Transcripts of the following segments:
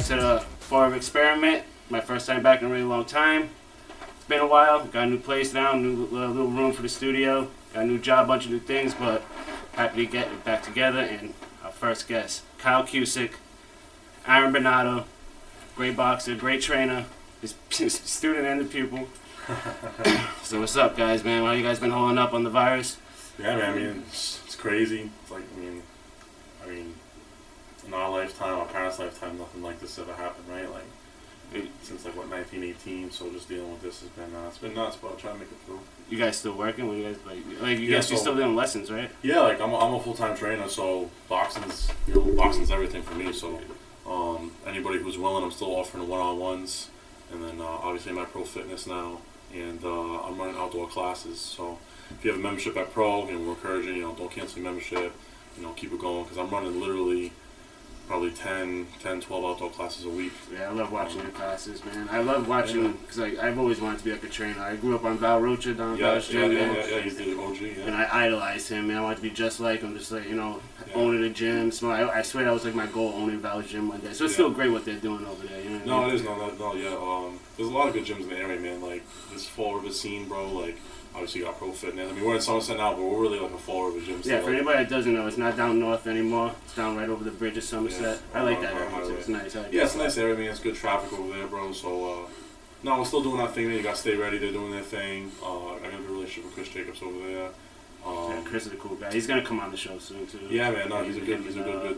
to the FRE experiment. My first time back in a really long time. It's been a while. Got a new place now, new little room for the studio. Got a new job, bunch of new things, but happy to get it back together. And our first guest, Kyle Cusick, Aaron Bernardo, great boxer, great trainer, his student and the pupil. So what's up, guys, man? How you guys been holding up on the virus? Yeah, man. I mean, it's crazy. It's like, I mean, in our lifetime, our parents' lifetime, nothing like this ever happened, right? Like, since like what 1918. So just dealing with this has been it's been nuts, but I'm trying to make it through. You guys still working? What you guys like? You guys, you still doing lessons, right? Yeah, like I'm a full-time trainer, so boxing's boxing's everything for me. So anybody who's willing, I'm still offering one-on-ones, and then obviously my pro fitness now, and I'm running outdoor classes. So if you have a membership at Pro, we're encouraging, don't cancel your membership, keep it going, because I'm running literally probably 10, 12 outdoor classes a week. Yeah, I love watching your classes, man. I love watching, because I've always wanted to be like a trainer. I grew up on Val Rocha down in Val's gym. Yeah, he's the OG, yeah. And I idolized him, man. I wanted to be just like him, just like, owning a gym. So I swear that was like my goal, owning Val's gym one day. So it's still great what they're doing over there, you know what I mean? It is, there's a lot of good gyms in the area, man. Like, this Fall River scene, bro, like, obviously you got Pro Fitness. I mean, we're in Somerset now, but we're really like a Fall River gym. Yeah, for anybody that doesn't know, it's not down north anymore. It's down right over the bridge of Somerset. I like that area too. It's nice. It's a nice area, man. It's good traffic over there, bro. So, no, we're still doing our thing there. You got to Stay Ready. They're doing their thing. I got a good relationship with Chris Jacobs over there. Yeah, Chris is a cool guy. He's gonna come on the show soon too. Yeah, man. No, he's a good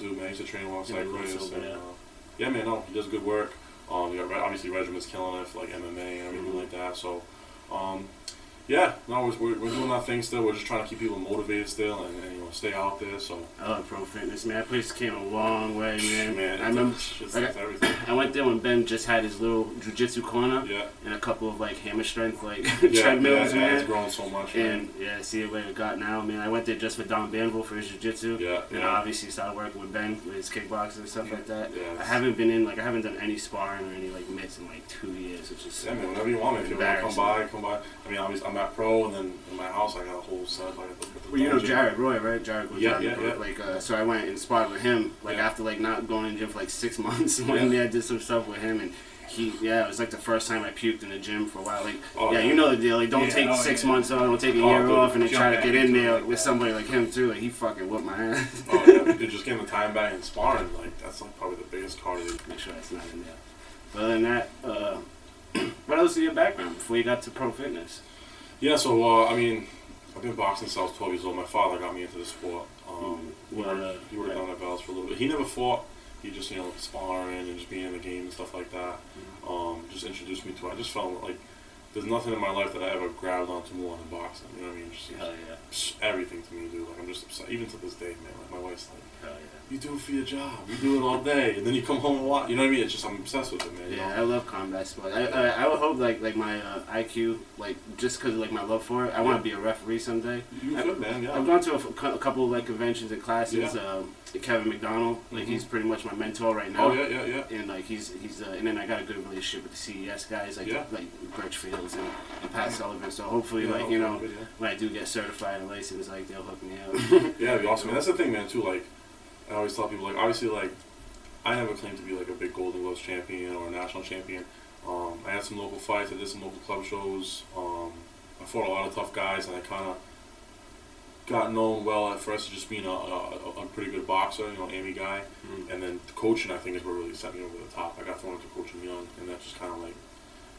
dude, man. He's a trainer alongside Chris. Yeah, man. No, he does good work. You got obviously Regiment's killing it for like MMA and everything like that. So, yeah, no, we're doing our thing still. We're just trying to keep people motivated still, and stay out there. So I love Pro Fitness, man. That place came a long way, man. I remember everything. I went there when Ben just had his little jiu-jitsu corner, and a couple of like hammer strength treadmills, man. It's grown so much, and see where it got now, man. I went there just for Don Banville for his jiu-jitsu, and I obviously started working with Ben with his kickboxing and stuff like that. I haven't done any sparring or any like mitts in like 2 years, which is man, whenever you want, man. If you want to come by. I mean, obviously I'm at Pro, and then in my house I got a whole set. Well, you know Jared Roy, right? Jared goes so I went and sparred with him after like not going to the gym for like 6 months. One day I did some stuff with him, and it was like the first time I puked in the gym for a while. Like, you know the deal. Like, don't take 6 months off, don't take a year off, and then try to get in there with somebody like him too. Like, he fucking whooped my ass. Just getting the time back and sparring, like that's like probably the biggest cardio. Make sure that's not in there. But other than that, what else is your background before you got to Pro Fitness? Yeah, so I mean, I've been boxing since I was 12 years old. My father got me into the sport. He worked down at Val's for a little bit. He never fought. He just, sparring and just being in the game and stuff like that. Just introduced me to it. I just felt like there's nothing in my life that I ever grabbed onto more than boxing. You know what I mean? Just everything to me, dude. Like, I'm just obsessed. Even to this day, man. Like, my wife's like, you do it for your job. You do it all day, and then you come home a lot. You know what I mean? It's just I'm obsessed with it, man. Yeah, I love combat sports. I would hope like my IQ, like just because of like my love for it, I want to be a referee someday. You could, man. Yeah. I've gone to a couple of like conventions and classes. Kevin McDonald, like he's pretty much my mentor right now. Oh yeah. And like he's and then I got a good relationship with the CES guys, like Birchfields and Pat Sullivan. So hopefully, when I do get certified and licensed, like they'll hook me out. Yeah, it'd be awesome. Man, that's the thing, man. Too, like. I always tell people, like, obviously, like, I never claimed to be, like, a big Golden Gloves champion or a national champion. I had some local fights. I did some local club shows. I fought a lot of tough guys, and I kind of got known well at first as just being a pretty good boxer, Amy guy. And then the coaching, I think, is what really set me over the top. I got thrown into coaching young, and that just kind of, like,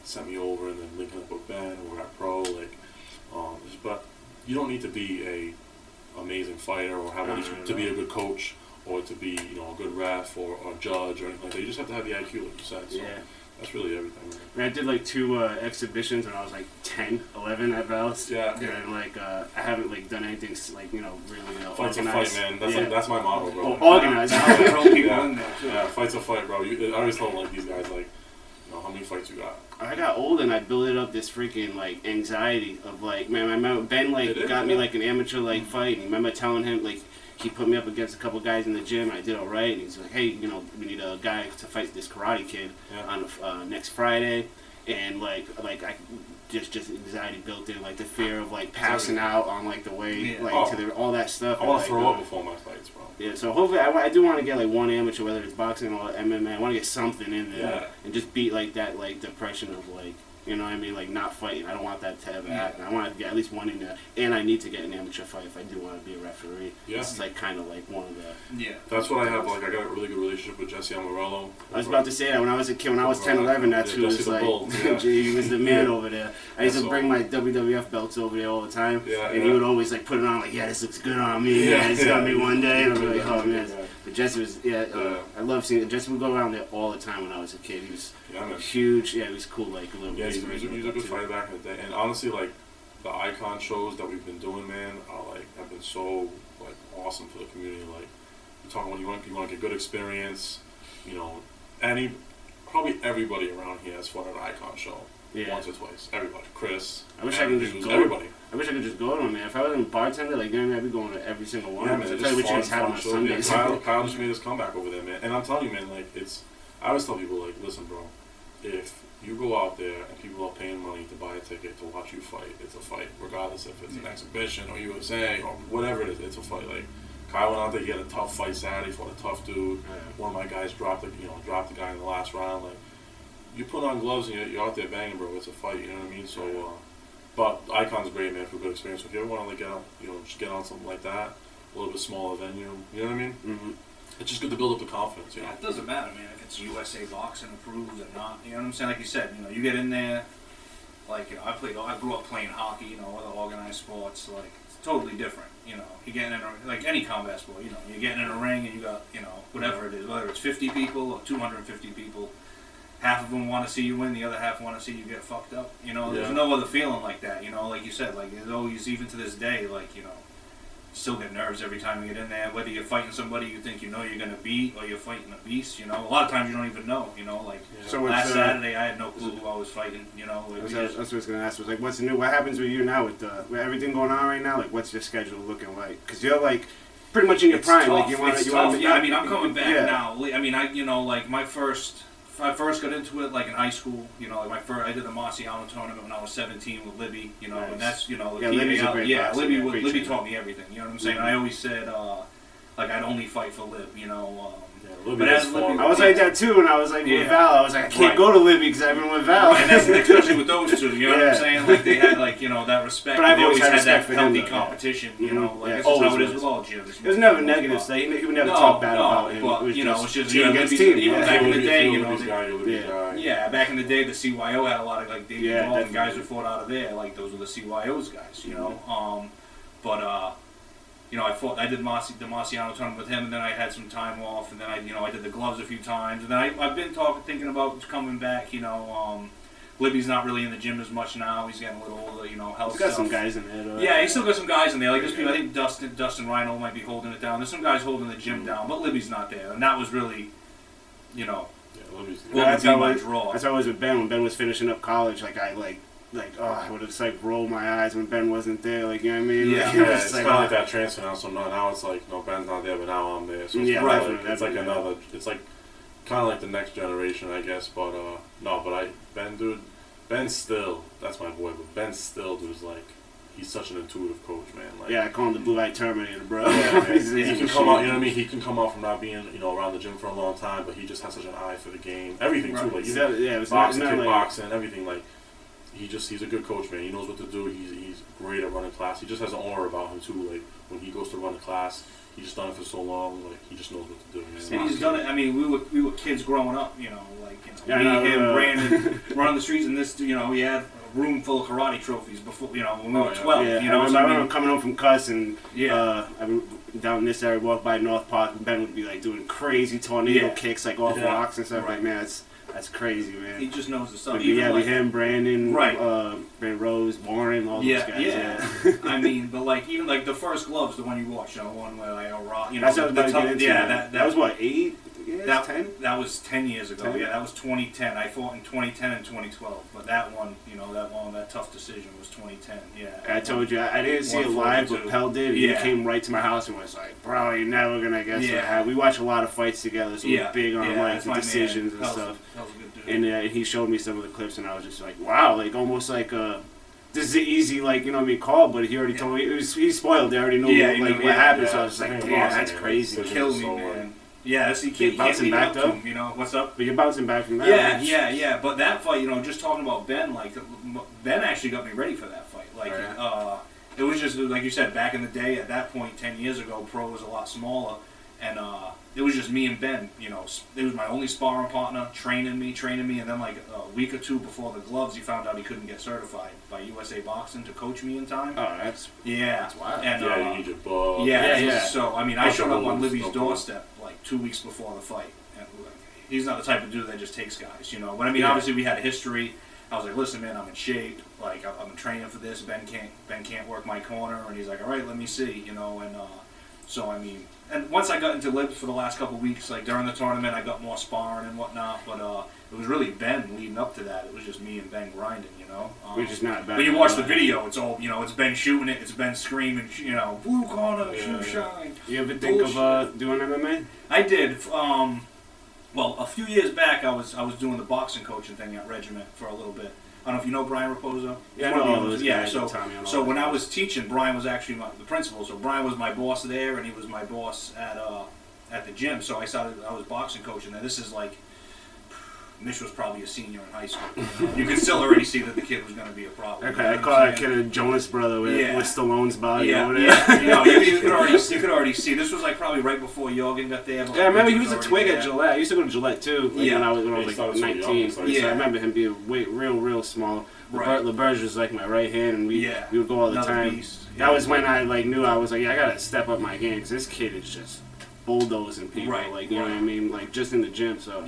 sent me over, and then linking up with Ben, and we're at Pro, like, but you don't need to be a amazing fighter or have to be a good coach. Or to be, a good ref or a judge or anything like that. You just have to have the IQ, like you said. So that's really everything. Man. I did like 2 exhibitions when I was like 10, 11 at Val's. Yeah. And like I haven't like done anything like really Fight's organized. A fight, man. That's my motto, bro. Organized. Fight's a fight, bro. I always tell like these guys like, how many fights you got? I got older and I built up this freaking like anxiety of like, man, I remember Ben got me like an amateur like fight, and I remember telling him like. He put me up against a couple guys in the gym, and I did all right. And he's like, hey, we need a guy to fight this karate kid on next Friday. and like I just anxiety built in, like the fear of like passing out on like the way like to the, all that stuff. I want to to throw up before my fights, bro. Yeah, so hopefully I do want to get like one amateur, whether it's boxing or MMA. I want to get something in there and just beat like that like depression of like, you know what I mean, like not fighting. I don't want that to ever happen. I want to get at least one in there, and I need to get an amateur fight if I do want to be a referee. Yeah, it's like kind of like one of the. Yeah, that's what I have. Like I got a really good relationship with Jesse Amarello. I was about to say that when I was a kid, when I was 10, 11, that's who was like, he was the man over there. I used to bring my WWF belts over there all the time, and he would always like put it on, like, yeah, this looks good on me. Yeah, it's gonna be one day. And I'm like, oh man. But Jesse was, I love seeing it. Jesse would go around there all the time when I was a kid. He was huge. Yeah, he was cool, like a little bit. He was a good fighter back in the day. And honestly, like the icon shows that we've been doing, man, are like have been so like awesome for the community. Like you're talking when you want to get good experience, you know, probably everybody around here has fought at an icon show once or twice. Everybody, Chris. I wish I could just go. Everybody. I wish I could just go to them, man. If I wasn't a bartender, like, then I'd be going to every single one. Yeah, man, I tell you what you guys had on Sundays. Kyle just made his comeback over there, man. And I'm telling you, man, like, I always tell people, like, listen, bro, if you go out there and people are paying money to buy a ticket to watch you fight, it's a fight, regardless if it's an exhibition or USA or whatever it is, it's a fight. Like, Kyle went out there, he had a tough fight Saturday, fought a tough dude. One of my guys dropped the guy in the last round. Like, you put on gloves and you're out there banging, bro. It's a fight, you know what I mean? So, but Icon's great, man, for a good experience. So if you ever want to like get on, just get on something like that, a little bit smaller venue, you know what I mean? Mm-hmm. It's just good to build up the confidence, you know? Yeah, it doesn't matter, man, if it's USA boxing approved or not. You know what I'm saying? Like you said, you get in there. Like, I grew up playing hockey, other organized sports. Like, it's totally different. You getting in like any combat sport. You're getting in a ring and you got whatever it is, whether it's 50 people or 250 people. Half of them want to see you win, the other half want to see you get fucked up. There's no other feeling like that. Like you said, like there's always, even to this day, like still get nerves every time you get in there. Whether you're fighting somebody you think you're gonna beat, or you're fighting a beast. A lot of times you don't even know. So last Saturday I had no clue who I was fighting. That's what I was gonna ask. Was like, what's new? What happens with you now with everything going on right now? Like, what's your schedule looking like? Because you're like pretty much in your prime. Tough. Like you want to. Yeah, I mean, I'm coming back now. I mean, like I first got into it like in high school. I did the Marciano tournament when I was 17 with Libby. And that's Libby's a great boxer, Libby taught me everything. You know what I'm saying? Mm-hmm. I always said like I'd only fight for Lib. But as Libby, I was like that too, and I was like with Val. I was like, I can't go to Libby because I've been with Val. And that's especially with those two. You know what I'm saying? Like they had that respect. But I've always had that healthy competition. This is how it is with all gyms. It was never negative. So he would never talk bad about him. But it's just against team. Even back in the day, back in the day, the CYO had a lot of like David Ball and guys who fought out of there. Like those were the CYO's guys. I did the Marciano tournament with him, and then I had some time off, and then I did the gloves a few times, and then I've been thinking about coming back. Libby's not really in the gym as much now. He's getting a little older. Health. He's got some guys in there, though. Yeah, he's still got some guys in there. Like there's people. I think Dustin Rhino might be holding it down. There's some guys holding the gym down, but Libby's not there, and that was really, that's how I was with Ben when Ben was finishing up college. Like I would have just rolled my eyes when Ben wasn't there. Like, you know what I mean? Yeah, it's kind of like that transfer now. So now it's like, no, Ben's not there, but now I'm there. So it's it's like another. It's like kind of like the next generation, I guess. But Ben still, that's my boy. But Ben still, dude's like, he's such an intuitive coach, man. Like, I call him the blue-eyed Terminator, bro. Yeah, he can come out. You know what I mean? He can come out from not being around the gym for a long time, but he just has such an eye for the game. Everything too, like boxing, kickboxing, everything like. He's a good coach, man. He knows what to do. He's great at running class. He just has an aura about him too. Like when he goes to run a class, he's just done it for so long. Like he just knows what to do. Man. And he's done it. I mean, we were kids growing up. Me, him, Brandon, running the streets, and this. He had a room full of karate trophies before. When we were 12. Yeah, I remember coming home from Cuss and down in this area, walk by North Park, and Ben would be like doing crazy tornado kicks like off rocks and stuff. Like, man, that's crazy, man. He just knows the stuff. With him, Brandon, Brandon Rose, Warren, all those guys. Yeah. I mean, but even the first gloves, the one you watched, the one where rock. That's what I was about to get into. That was what, 8? years? That 10? That was 10 years ago. 10? Yeah, that was 2010. I fought in 2010 and 2012, but that one, that tough decision was 2010. Yeah. I told you, I didn't see it live, but Pell did. He came right to my house and was like, bro, you're never going to guess what happened. We watch a lot of fights together, so we're big on like the decisions and stuff. That was a good dude. And he showed me some of the clips, and I was just like, wow, like almost like this is an easy, like, call, but he already told me, he's spoiled, they already know what happened, so I was like, damn, that's crazy. It killed me, man. Yeah, so you can't lead up to him, what's up? But you're bouncing back from that. Yeah, but that fight, just talking about Ben, like, Ben actually got me ready for that fight. Like, it was just, like you said, back in the day, at that point, 10 years ago, pro was a lot smaller, and it was just me and Ben, it was my only sparring partner, training me, and then like a week or two before the gloves, he found out he couldn't get certified by USA Boxing to coach me in time. Oh, that's wild. And, you need your book. So, I mean, I showed up on Libby's doorstep like 2 weeks before the fight, and he's not the type of dude that just takes guys, But I mean, obviously we had a history. I was like, listen, man, I'm in shape. Like, I'm training for this. Ben can't work my corner, and he's like, all right, let me see, and so I mean, and once I got into Libs for the last couple of weeks, like during the tournament, I got more sparring and whatnot. But it was really Ben leading up to that. It was just me and Ben grinding, Which is not bad. But you watch the video, it's all it's Ben shooting it, it's Ben screaming, blue corner, shoe shine. You ever think of doing MMA? I did. Well, a few years back, I was doing the boxing coaching thing at Regiment for a little bit. I don't know if you know Brian Raposo. Yeah, I know all those guys. So when I was teaching, Brian was actually the principal. So Brian was my boss there, and he was my boss at the gym. So I was boxing coaching there. This is like, Mitch was probably a senior in high school. You could still already see that the kid was going to be a problem. Okay, I call that kid a Jonas brother with Stallone's body over there. You could already see. This was like probably right before Jorgen got there. Yeah, I remember he was a twig at Gillette. I used to go to Gillette too. When I was like 19. So I remember him being real small. LeBurge was like my right hand, and we would go all the time. That was when I knew I was like, I gotta step up my game because this kid is just bulldozing people. Like you know what I mean, like just in the gym. So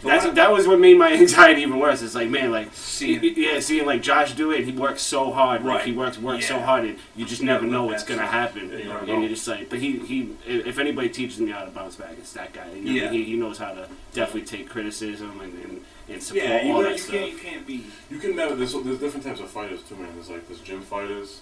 that was what made my anxiety even worse. It's like, man, like seeing like Josh do it, and he works so hard. Like he works so hard, and you just never know what's gonna happen. And you're just like, but he if anybody teaches me how to bounce back, it's that guy. He knows how to definitely take criticism and support all that stuff. You can never. There's different types of fighters too, man. There's gym fighters.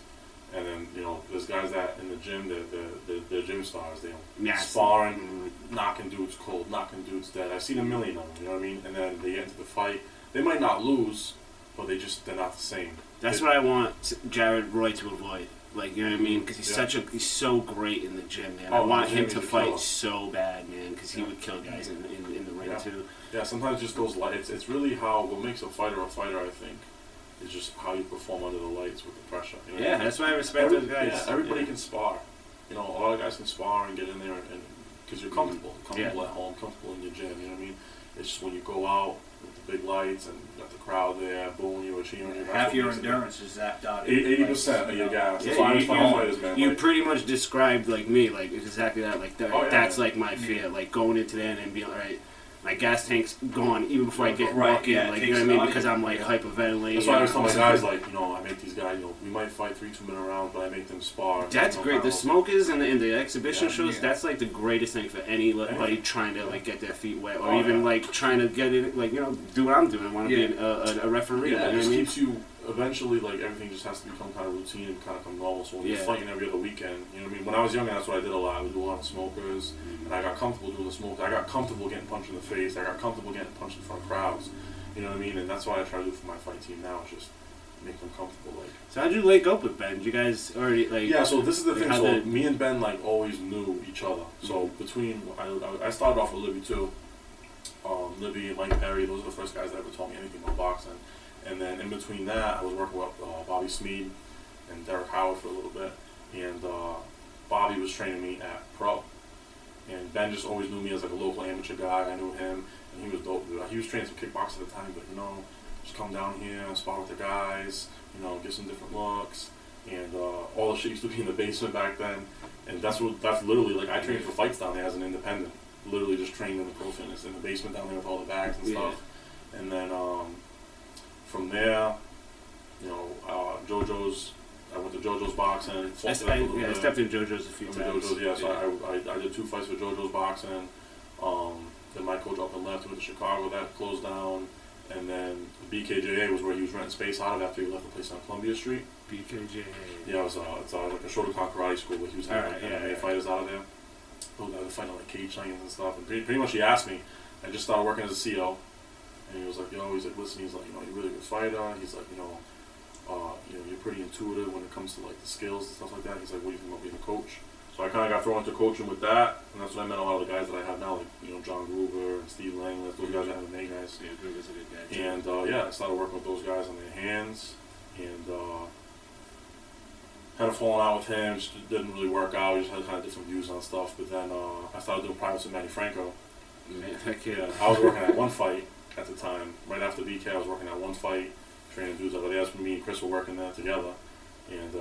And then, there's guys that in the gym, they're gym stars. They're sparring, knocking dudes cold, knocking dudes dead. I've seen a million of them, you know what I mean? And then they get into the fight. They might not lose, but they're not the same. That's what I want Jared Roy to avoid. Like, you know what I mean? Because he's so great in the gym, man. I want him to fight so bad, man, because he would kill guys in the ring, too. Yeah, sometimes just those lights. It's really what makes a fighter, I think. It's just how you perform under the lights with the pressure. That's why I respect those guys. Yeah, everybody can spar. A lot of guys can spar and get in there, and because you're comfortable at home, comfortable in your gym. You know what I mean? It's just when you go out with the big lights and you got the crowd there booing you or cheering you. Half your endurance is zapped out. 80% of your gas. That's why I fighters, man. You pretty much described like me, like exactly that. Like that's like my fear, like going into that and being alright. My gas tank's gone even before I get walk in, like you know what I mean, because I'm like hyperventilating. That's why I always tell my guys, like, I make these guys, we might fight 3 2-minute rounds, but I make them spar. That's great. The smokers and the exhibition shows, that's like the greatest thing for anybody trying to like get their feet wet, or even like trying to get it, like do what I'm doing. I want to be a referee. Yeah, you know it just what keeps you. Eventually, like everything just has to become kind of routine and kind of come normal. So when you're fighting every other weekend, you know what I mean. When I was younger, that's what I did a lot. I would do a lot of smokers, and I got comfortable doing the smoke. I got comfortable getting punched in the face. I got comfortable getting punched in front of crowds. You know what I mean? And that's what I try to do for my fight team now. Is just make them comfortable. Like. So how'd you link up with Ben? Did you guys already like? Yeah. So this is the thing. So me and Ben like always knew each other. So between I started off with Libby too. Libby and Mike Perry. Those are the first guys that ever taught me anything about boxing. And then in between that, I was working with Bobby Smead and Derek Howard for a little bit. And Bobby was training me at Pro. And Ben just always knew me as like a local amateur guy. I knew him, and he was dope. He was training some kickboxing at the time, but just come down here and spar with the guys, get some different looks. And all the shit used to be in the basement back then. And that's literally, like, I trained for fights down there as an independent. Literally just trained in the pro fitness in the basement down there with all the bags and stuff. And then from there, JoJo's. I went to JoJo's boxing. I stepped in JoJo's a few times. JoJo's, so I did 2 fights with JoJo's boxing. Then my coach up and left, went to Chicago, that closed down. And then the BKJA was where he was renting space out of after he left the place on Columbia Street. BKJA. Yeah, it's like a Shotokan karate school, but he was having MMA fighters out of there. Those guys were fighting like cage trainings and stuff. And pretty much he asked me, I just started working as a CO. And he was like, yo, he's like, listen, he's like, you know, you're a really good fighter. He's like, you know, you're pretty intuitive when it comes to like the skills and stuff like that. He's like, what do you think about being a coach? So I kind of got thrown into coaching with that, and that's when I met a lot of the guys that I have now, like, you know, John Gruber and Steve Langlet. Those guys are MMA guys. Yeah, Gruber's a good guy too. And I started working with those guys on their hands, and had a falling out with him. Just didn't really work out. We just had kind of different views on stuff. But then I started doing privates with Manny Franco. Man, that kid. Yeah, I was working at one fight at the time. Right after BK, I was working at one fight, training dudes over there. That's when me and Chris were working there together. And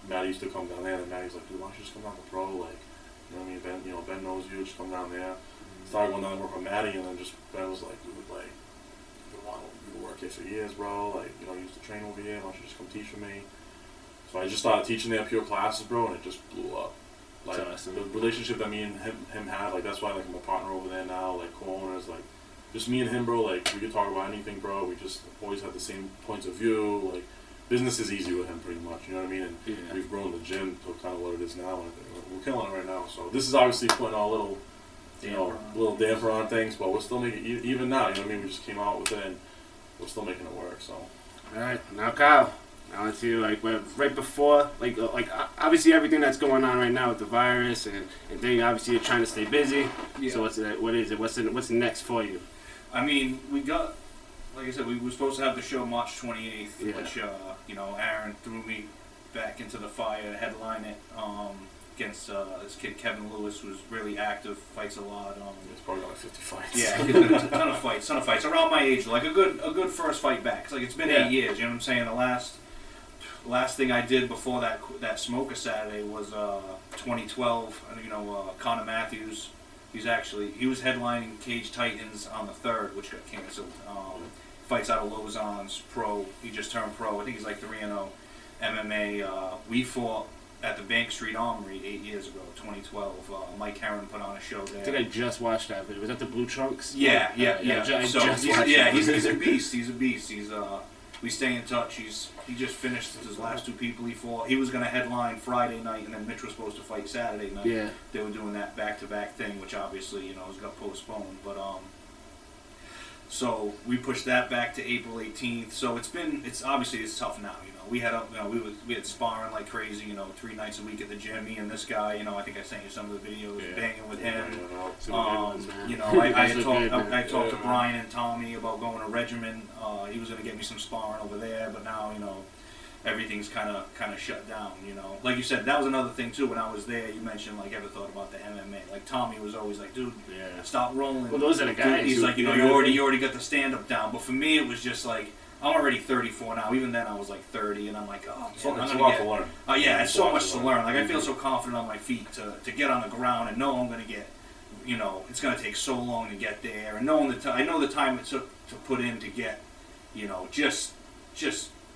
Matty used to come down there, and Matty's like, dude, why don't you just come down to pro? Like, you know what I mean? Ben knows you, just come down there. Started going down and work with Matty, and then just Ben was like, dude, like, I've been wanting you to work here for years, bro. Like, you know, you used to train over here. Why don't you just come teach for me? So I just started teaching there pure classes, bro, and it just blew up. Like, awesome. the relationship that me and him have, like, that's why, like, I'm a partner over there now, like, co-owners, like, just me and him, bro, like, we could talk about anything, bro. We just always have the same points of view, like, business is easy with him, pretty much. You know what I mean? And we've grown the gym to kind of what it is now, and we're killing it right now. So this is obviously putting a little, little damper on things, but we're still making even now. You know what I mean? We just came out with it, and we're still making it work. So. All right, now Kyle, I want to like right before, like obviously everything that's going on right now with the virus and thing. Obviously, you're trying to stay busy. Yeah. So what is it? What's the next for you? I mean, we got. Like I said, we were supposed to have the show March 28th, which, you know, Aaron threw me back into the fire to headline it against this kid, Kevin Lewis, who's really active, fights a lot. He's probably got like 50 fights. Yeah, he's got a ton of fights, around my age, like a good first fight back. It's like, it's been 8 years, you know what I'm saying? The last thing I did before that Smoker Saturday was 2012, you know, Connor Matthews. He was headlining Cage Titans on the 3rd, which got canceled. Fights out of Lausanne's pro. He just turned pro. I think he's like 3-0 MMA. We fought at the Bank Street Armory 8 years ago, 2012. Mike Herron put on a show there. I think I just watched that video. Was that the Blue Trunks? Yeah. He's a beast. We stay in touch. He just finished his last 2 people he fought. He was going to headline Friday night, and then Mitch was supposed to fight Saturday night. Yeah. They were doing that back-to-back thing, which obviously, you know, has got postponed. But so we pushed that back to April 18th. So it's obviously tough now. You know, we had sparring like crazy. You know, 3 nights a week at the gym. Me and this guy. You know, I think I sent you some of the videos banging with him. You know, I talked to Brian and Tommy about going to Regimen. He was going to get me some sparring over there, but now, you know, everything's kind of shut down. You know, like you said, that was another thing too. When I was there, you mentioned like, ever thought about the MMA? Like Tommy was always like, dude, stop rolling. Well, those are the guys. He's like, you know, you already got the stand up down. But for me, it was just like, I'm already 34 now. Even then, I was like 30, and I'm like, oh, it's a lot to learn. It's so much to learn. Like I feel so confident on my feet to get on the ground and know I'm going to get. You know, it's going to take so long to get there, and knowing I know the time it took to put in to get, you know, just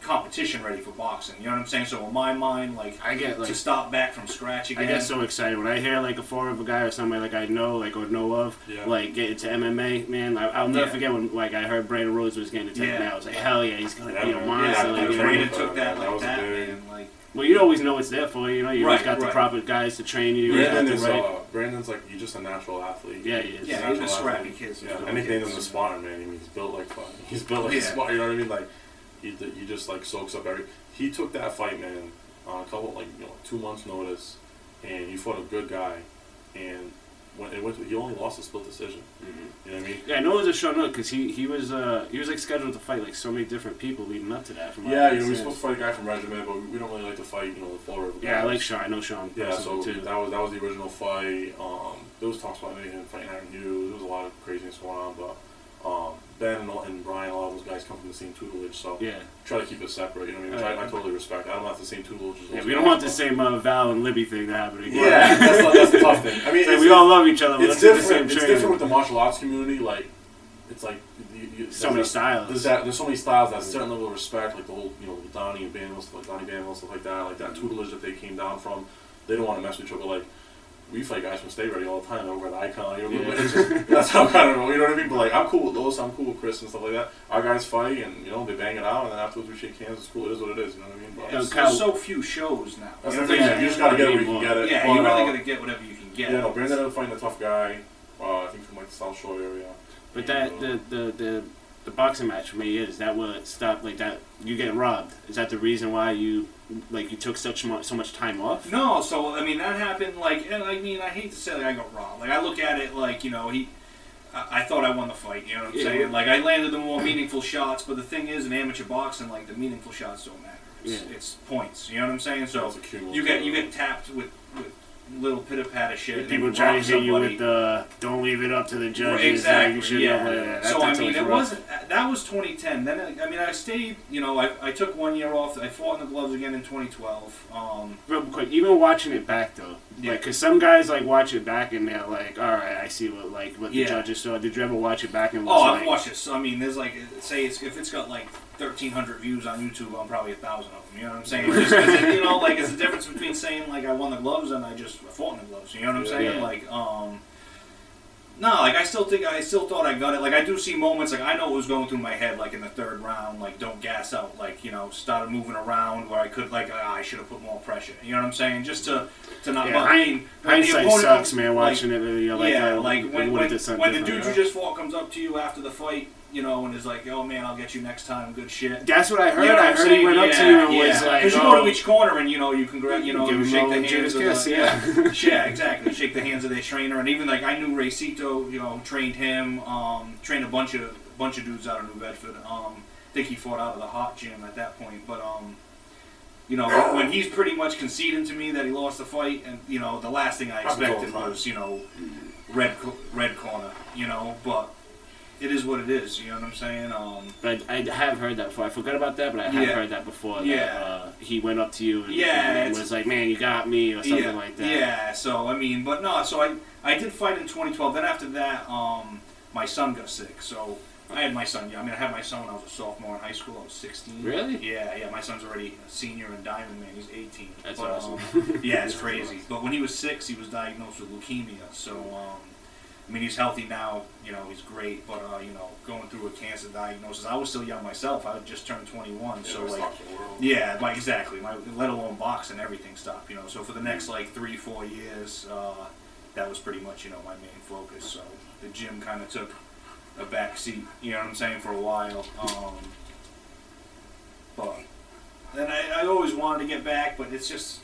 competition ready for boxing. You know what I'm saying? So in my mind, like, I get like to stop back from scratch again. I get so excited when I hear like a foreign guy or somebody like I know, like or know of, like get into MMA. Man, I'll never forget when like I heard Brandon Rhodes was getting into MMA. I was like, hell yeah, he's gonna be a monster. Like, Brandon took that like that, man. Like. Well, you always know it's there for you. You know, you always got the proper guys to train you. Brandon's like, he's just a natural athlete. Yeah, he is. Yeah, he's a scrappy kid. Yeah, anything in the sparring, man. I mean, he's built like fun. He's built like a spot. You know what I mean? Like, he just like soaks up every. He took that fight, man, on a couple 2 months' notice, and he fought a good guy, and when it went, he only lost a split decision. You know what I mean? Yeah, I know it was a short note because he was like scheduled to fight like so many different people leading up to that. From you know, we were supposed to fight a guy from Regiment, but we don't really like to fight, you know, the Florida guys. Yeah, I like Sean. I know Sean. Yeah, so too. that was the original fight. There was talks about maybe him fighting Aaron Hughes. There was a lot of craziness going on, but Ben and Brian, a lot of those guys come from the same tutelage, so try to keep it separate. You know what I mean? Which I totally respect. I don't have the same tutelage as those guys. We don't want the same Val and Libby thing to happen again. Yeah, that's the tough thing. I mean, we all love each other. It's different. It's different with the martial arts community. Like, it's like so many styles. There's so many styles. That certain level of respect, like the whole, you know, the Donnie and Banwell stuff, like Donnie Banwell stuff like that, like that tutelage that they came down from. They don't want to mess with each other. Like we fight guys from Stay Ready all the time over at Icon. You know, it's just, that's how kind of, you know what I mean. But like, I'm cool with those. I'm cool with Chris and stuff like that. Our guys fight, and you know, they bang it out, and then afterwards we shake hands. It's cool. It is what it is. You know what I mean? But there's so few shows now. That's the thing. You just gotta get it where you can get it. Yeah, but, you really gotta get whatever you can get. Yeah, no, Brandon ended up fighting a tough guy. I think from like the South Shore area. But that the boxing match for me is that what stopped like that you getting robbed? Is that the reason why you took so much time off? No, so I mean that happened like, and I mean I hate to say like I got robbed. Like I look at it like, you know, I thought I won the fight. You know what I'm saying? Like I landed the more meaningful shots, but the thing is, in amateur boxing, like the meaningful shots don't matter. It's points. You know what I'm saying? So you get tapped with little pitter patter shit. People try to hit you with the "don't leave it up to the judges." Exactly. Yeah. So I mean, it wasn't. That was 2010. Then I mean, I stayed. You know, I took 1 year off. I fought in the gloves again in 2012. Real quick, even watching it back though, like, cause some guys like watch it back and they're like, "All right, I see what the judges saw." Did you ever watch it back and? I've watched it. So I mean, there's like, say if it's got like 1,300 views on YouTube, I'm probably 1,000 of them. You know what I'm saying? Just 'cause you know, like, it's the difference between saying like I won the gloves and I just fought in the gloves. You know what I'm saying? Yeah. Like, no, like I still thought I got it. Like I do see moments, like I know what was going through my head, like in the third round, like don't gas out, like, you know, started moving around where I could, like, I should have put more pressure. You know what I'm saying? Just to not. Yeah, I mean, hindsight sucks, man. Watching like, it, you're like, when the dude you just fought comes up to you after the fight, you know, and is like, "Oh man, I'll get you next time. Good shit." That's what I heard. You know I heard he went up to you and was like, because you go to each corner and you know you can you shake the hands of kiss, the, yeah, exactly. Shake the hands of their trainer, and even like I knew Raycito, you know, trained him, trained a bunch of dudes out of New Bedford. I think he fought out of the hot gym at that point, but you know, when he's pretty much conceding to me that he lost the fight, and you know, the last thing I expected was, you know, red corner, you know, but. It is what it is, you know what I'm saying? But I have heard that before. I forgot about that, but I have heard that before. That, he went up to you and was like, "Man, you got me," or something like that. Yeah, so, I mean, but no, so I did fight in 2012. Then after that, my son got sick. So I had my son, I had my son when I was a sophomore in high school. I was 16. Really? Yeah, my son's already a senior in Diamond, man. He's 18. That's awesome. Yeah, it's crazy. Awesome. But when he was 6, he was diagnosed with leukemia. So, I mean, he's healthy now, you know, he's great, but, you know, going through a cancer diagnosis, I was still young myself. I had just turned 21, so, like, exactly. Let alone boxing, everything stopped, you know. So for the next, like, 3-4 years, that was pretty much, you know, my main focus. So the gym kind of took a back seat, you know what I'm saying, for a while. But then I always wanted to get back, but it's just,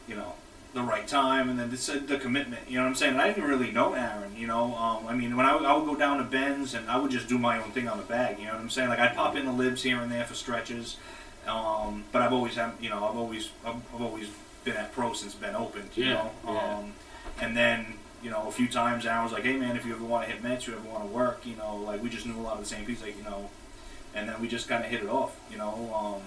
you know, the right time, and then the commitment, you know what I'm saying? And I didn't really know Aaron, you know. I mean, when I would go down to Ben's, and I would just do my own thing on the bag, you know what I'm saying? Like I'd pop in the libs here and there for stretches, but I've always had, you know, I've always been at pro since Ben opened, you know. And then, you know, a few times Aaron was like, "Hey man, if you ever want to hit mitts, you ever want to work, you know, like we just knew a lot of the same people, like, you know." And then we just kind of hit it off, you know.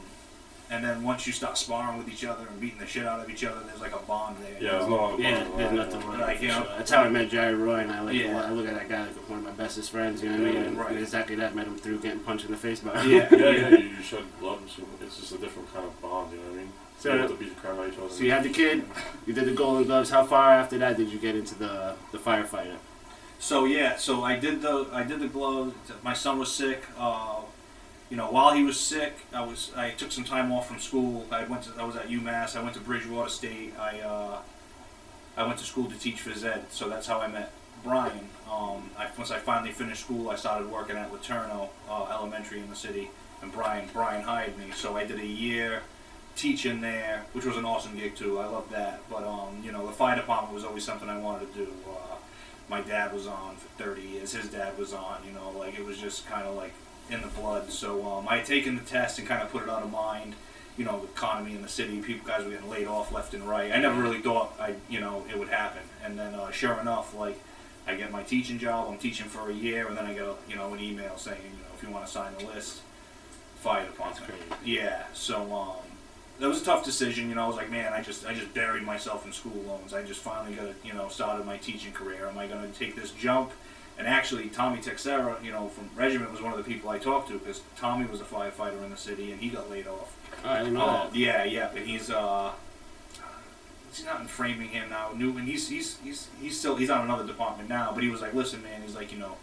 And then once you start sparring with each other and beating the shit out of each other, there's like a bond there. Yeah, there's no other bond. There's nothing like, you know. That's how I met Jerry Roy, and I look at that guy like one of my bestest friends. You know what I mean? And exactly that. Met him through getting punched in the face by him. You should love him. It's just a different kind of bond. You know what I mean? So you had the kid. You did the Golden Gloves. How far after that did you get into the firefighter? So so I did the gloves. My son was sick. You know, while he was sick, I took some time off from school. I was at UMass. I went to Bridgewater State. I went to school to teach phys ed. So that's how I met Brian. Once I finally finished school, I started working at Laterno Elementary in the city, and Brian hired me. So I did a year teaching there, which was an awesome gig too. I loved that. But you know, the fire department was always something I wanted to do. My dad was on for 30 years. His dad was on. You know, like it was just kind of like in the blood. So I had taken the test and kind of put it out of mind. You know, the economy in the city, guys were getting laid off left and right. I never really thought it would happen. And then sure enough, like I get my teaching job. I'm teaching for a year, and then I get an email saying, you know, if you want to sign the list, fire department. Yeah. So that was a tough decision. You know, I was like, man, I just buried myself in school loans. I just finally got started my teaching career. Am I going to take this jump? And actually, Tommy Texera, you know, from Regiment was one of the people I talked to, because Tommy was a firefighter in the city and he got laid off. I didn't know that. Yeah, and he's he's not in Framingham now. Newman, he's on another department now. But he was like, listen, man, he's like, you know,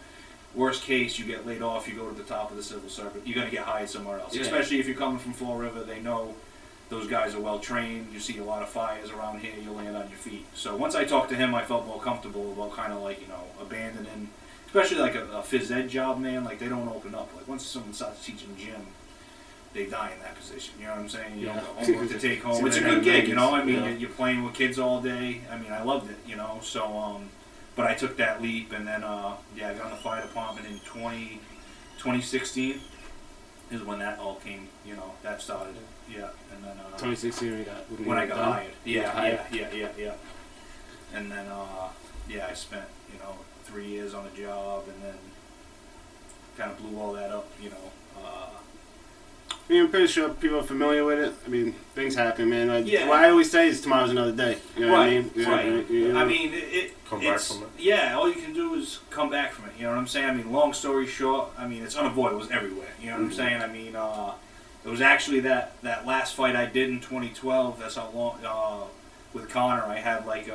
worst case, you get laid off, you go to the top of the civil service, you're gonna get hired somewhere else. Yeah. Especially if you're coming from Fall River, they know those guys are well trained. You see a lot of fires around here, you'll land on your feet. So once I talked to him, I felt more comfortable about kind of like, you know, abandoning, especially like a phys ed job, man. Like they don't open up. Like once someone starts teaching gym, they die in that position. You know what I'm saying? You don't have homework to take home. It's a good gig, you know. I mean, you're playing with kids all day. I mean, I loved it, you know. So, but I took that leap, and then I got in the fire department in 2016. Is when that all came, you know, that started. Yeah, and then 2016 when I got done? hired. Yeah. And then I spent, you know, 3 years on the job, and then kind of blew all that up, you know. I mean, I'm pretty sure people are familiar with it. I mean, things happen, man. Like, Yeah. what I always say is tomorrow's another day. You know what I mean? You know, Right. you know? I mean, Come back it's, from it. yeah, all you can do is come back from it. You know what I'm saying? I mean, long story short, I mean, it's unavoidable. It was everywhere. You know what I'm saying? I mean, it was actually that last fight I did in 2012. That's how long, with Connor, I had like,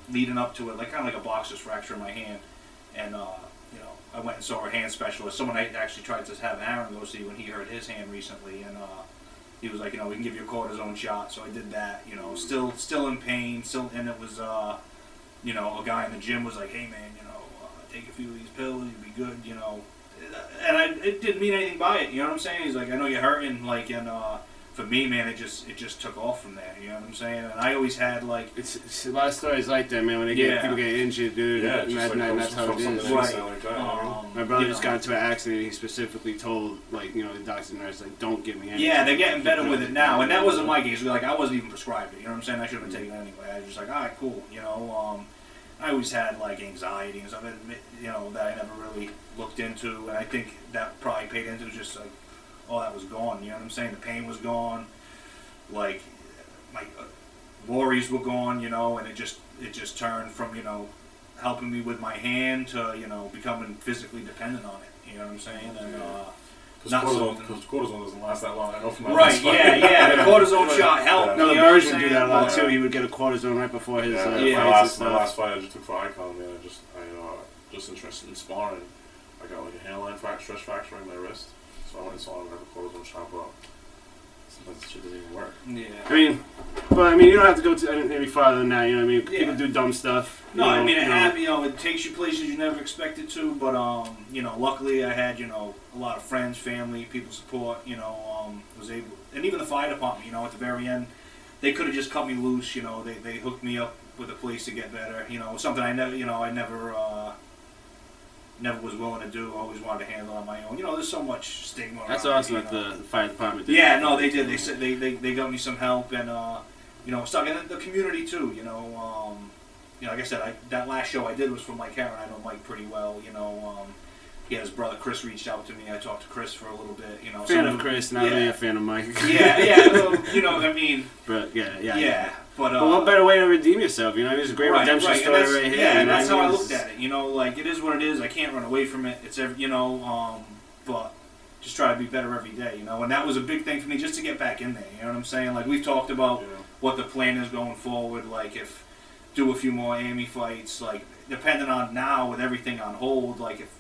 leading up to it, like kind of like a boxer's fracture in my hand. And, you know, I went and saw a hand specialist. Someone I actually tried to have Aaron go see when he hurt his hand recently. And, he was like, you know, we can give you a cortisone shot. So I did that, you know, still in pain, and it was, you know, a guy in the gym was like, hey man, you know, take a few of these pills, you'll be good, you know. And it didn't mean anything by it, you know what I'm saying? He's like, I know you're hurting, like, and for me, man, it just took off from there, you know what I'm saying? And I always had like, It's a lot of stories like that, man. When they people get injured, dude. Yeah, and just that's how it is. Right. Like that, My brother you just know. got into an accident. He specifically told, like, you know, the doctor and nurse, like, don't give me anything. yeah, they're getting better with it now, and that wasn't my case. Like, I wasn't even prescribed it, you know what I'm saying? I should have been taking it anyway. I was just like, all right, cool, you know. I always had like anxiety and stuff, you know, that I never really looked into, and I think that probably paid into just like, all that was gone. You know what I'm saying? The pain was gone, like my worries were gone, you know, and it just turned from, you know, helping me with my hand to, you know, becoming physically dependent on it. You know what I'm saying? And Because cortisone doesn't last that long. I know from my right, last fight. yeah, the cortisone shot helped. No, the you know what I'm Berge would do saying? that a lot But, too. He would get a cortisone right before his Yeah, fights my and last stuff. fight I just took for Icon, man. I just interested in sparring. I got like a hairline stress fracture in my wrist, so I went and saw him and got a cortisone shot, but sometimes this shit doesn't even work. Yeah. I mean, you don't have to go to any farther than that. You know what I mean? Yeah. People do dumb stuff. No, I mean, it takes you places you never expected to, but, you know, luckily I had, you know, a lot of friends, family, people support, you know, was able, and even the fire department, you know, at the very end, they could have just cut me loose, you know, they hooked me up with a place to get better, you know, something I never, you know, I never was willing to do, always wanted to handle on my own. You know, there's so much stigma That's around awesome it, that you know. the fire department did. Yeah, no, they did. They said they got me some help, and you know, stuff, and the community too. You know, like I said, that last show I did was for Mike Herron. I know Mike pretty well. You know, he had his brother Chris reached out to me. I talked to Chris for a little bit. You know, Fan of Chris, not really yeah. a fan of Mike. yeah, you know, I mean, But yeah. But what better way to redeem yourself? You know, it's a great redemption and story that's- right here. Yeah, you and know that's what how I mean? looked at it. You know, like it is what it is. I can't run away from it. It's you know, but just try to be better every day. You know, and that was a big thing for me just to get back in there. You know what I'm saying? Like we've talked about what the plan is going forward. Like if do a few more AMI fights. Like depending on now with everything on hold. Like if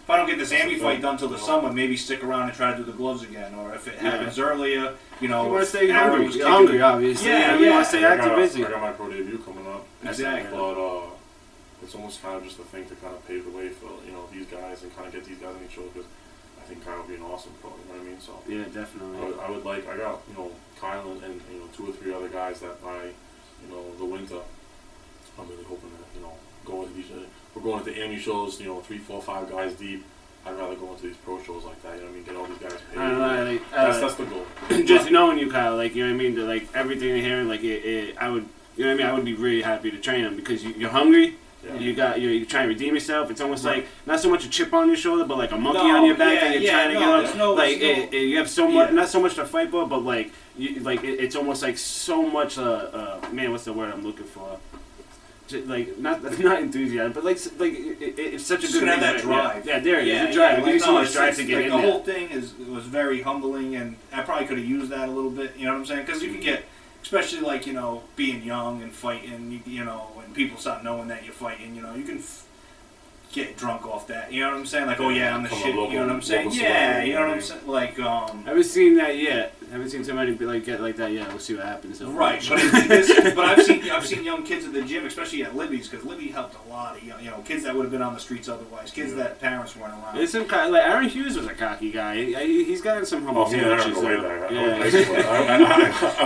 I don't get this AMI fight done till the summer, maybe stick around and try to do the gloves again. Or if it happens earlier, you know, You want to stay Aaron hungry. was You're kicking- hungry, obviously. Yeah, You yeah. want to stay active, busy. I got my pro debut coming up. Exactly. But it's almost kind of just a thing to kind of pave the way for, you know, these guys and kind of get these guys on each show, because I think Kyle would be an awesome pro, you know what I mean? So Yeah, definitely. I would like, I got, you know, Kyle and you know, 2 or 3 other guys that by, you know, the winter, I'm really hoping that, you know, go into these, we're going to the AMI shows, you know, 3, 4, 5 guys deep. I'd rather go into these pro shows like that, you know what I mean? Get all these guys paid. I don't know, like, That's the goal. just knowing you, Kyle, like, you know what I mean? Like, everything you're hearing, like, I would, you know what I mean? I would be really happy to train him because you're hungry. Yeah. You're trying to redeem yourself. It's almost Right. like not so much a chip on your shoulder, but like a monkey No, on your back yeah, that you're yeah, trying to no, get on. there's no- Like there's no- you have so much, Yeah. not so much to fight for, but like it's almost like so much. Man, what's the word I'm looking for? Like not enthusiasm, but like it's such a Just good gonna have that reason. drive. Yeah, there it is. Yeah, The drive. It like, gives you so no, much it's- drive to it's get like in the there. whole thing was very humbling, and I probably could have used that a little bit. You know what I'm saying? Because you could get especially like, you know, being young and fighting, you know, and people start knowing that you're fighting, you know, you can get drunk off that, you know what I'm saying? Like, oh yeah, I'm the shit, you know what I'm saying? Yeah, you know what I'm saying? Like, haven't seen that yet. Haven't seen somebody be like get like that yet. We'll see what happens. Right, but I've seen young kids at the gym, especially at Libby's, because Libby helped a lot of you know, kids that would have been on the streets otherwise, kids that parents weren't around. There's some like Aaron Hughes was a cocky guy. He's gotten some humble sandwiches. I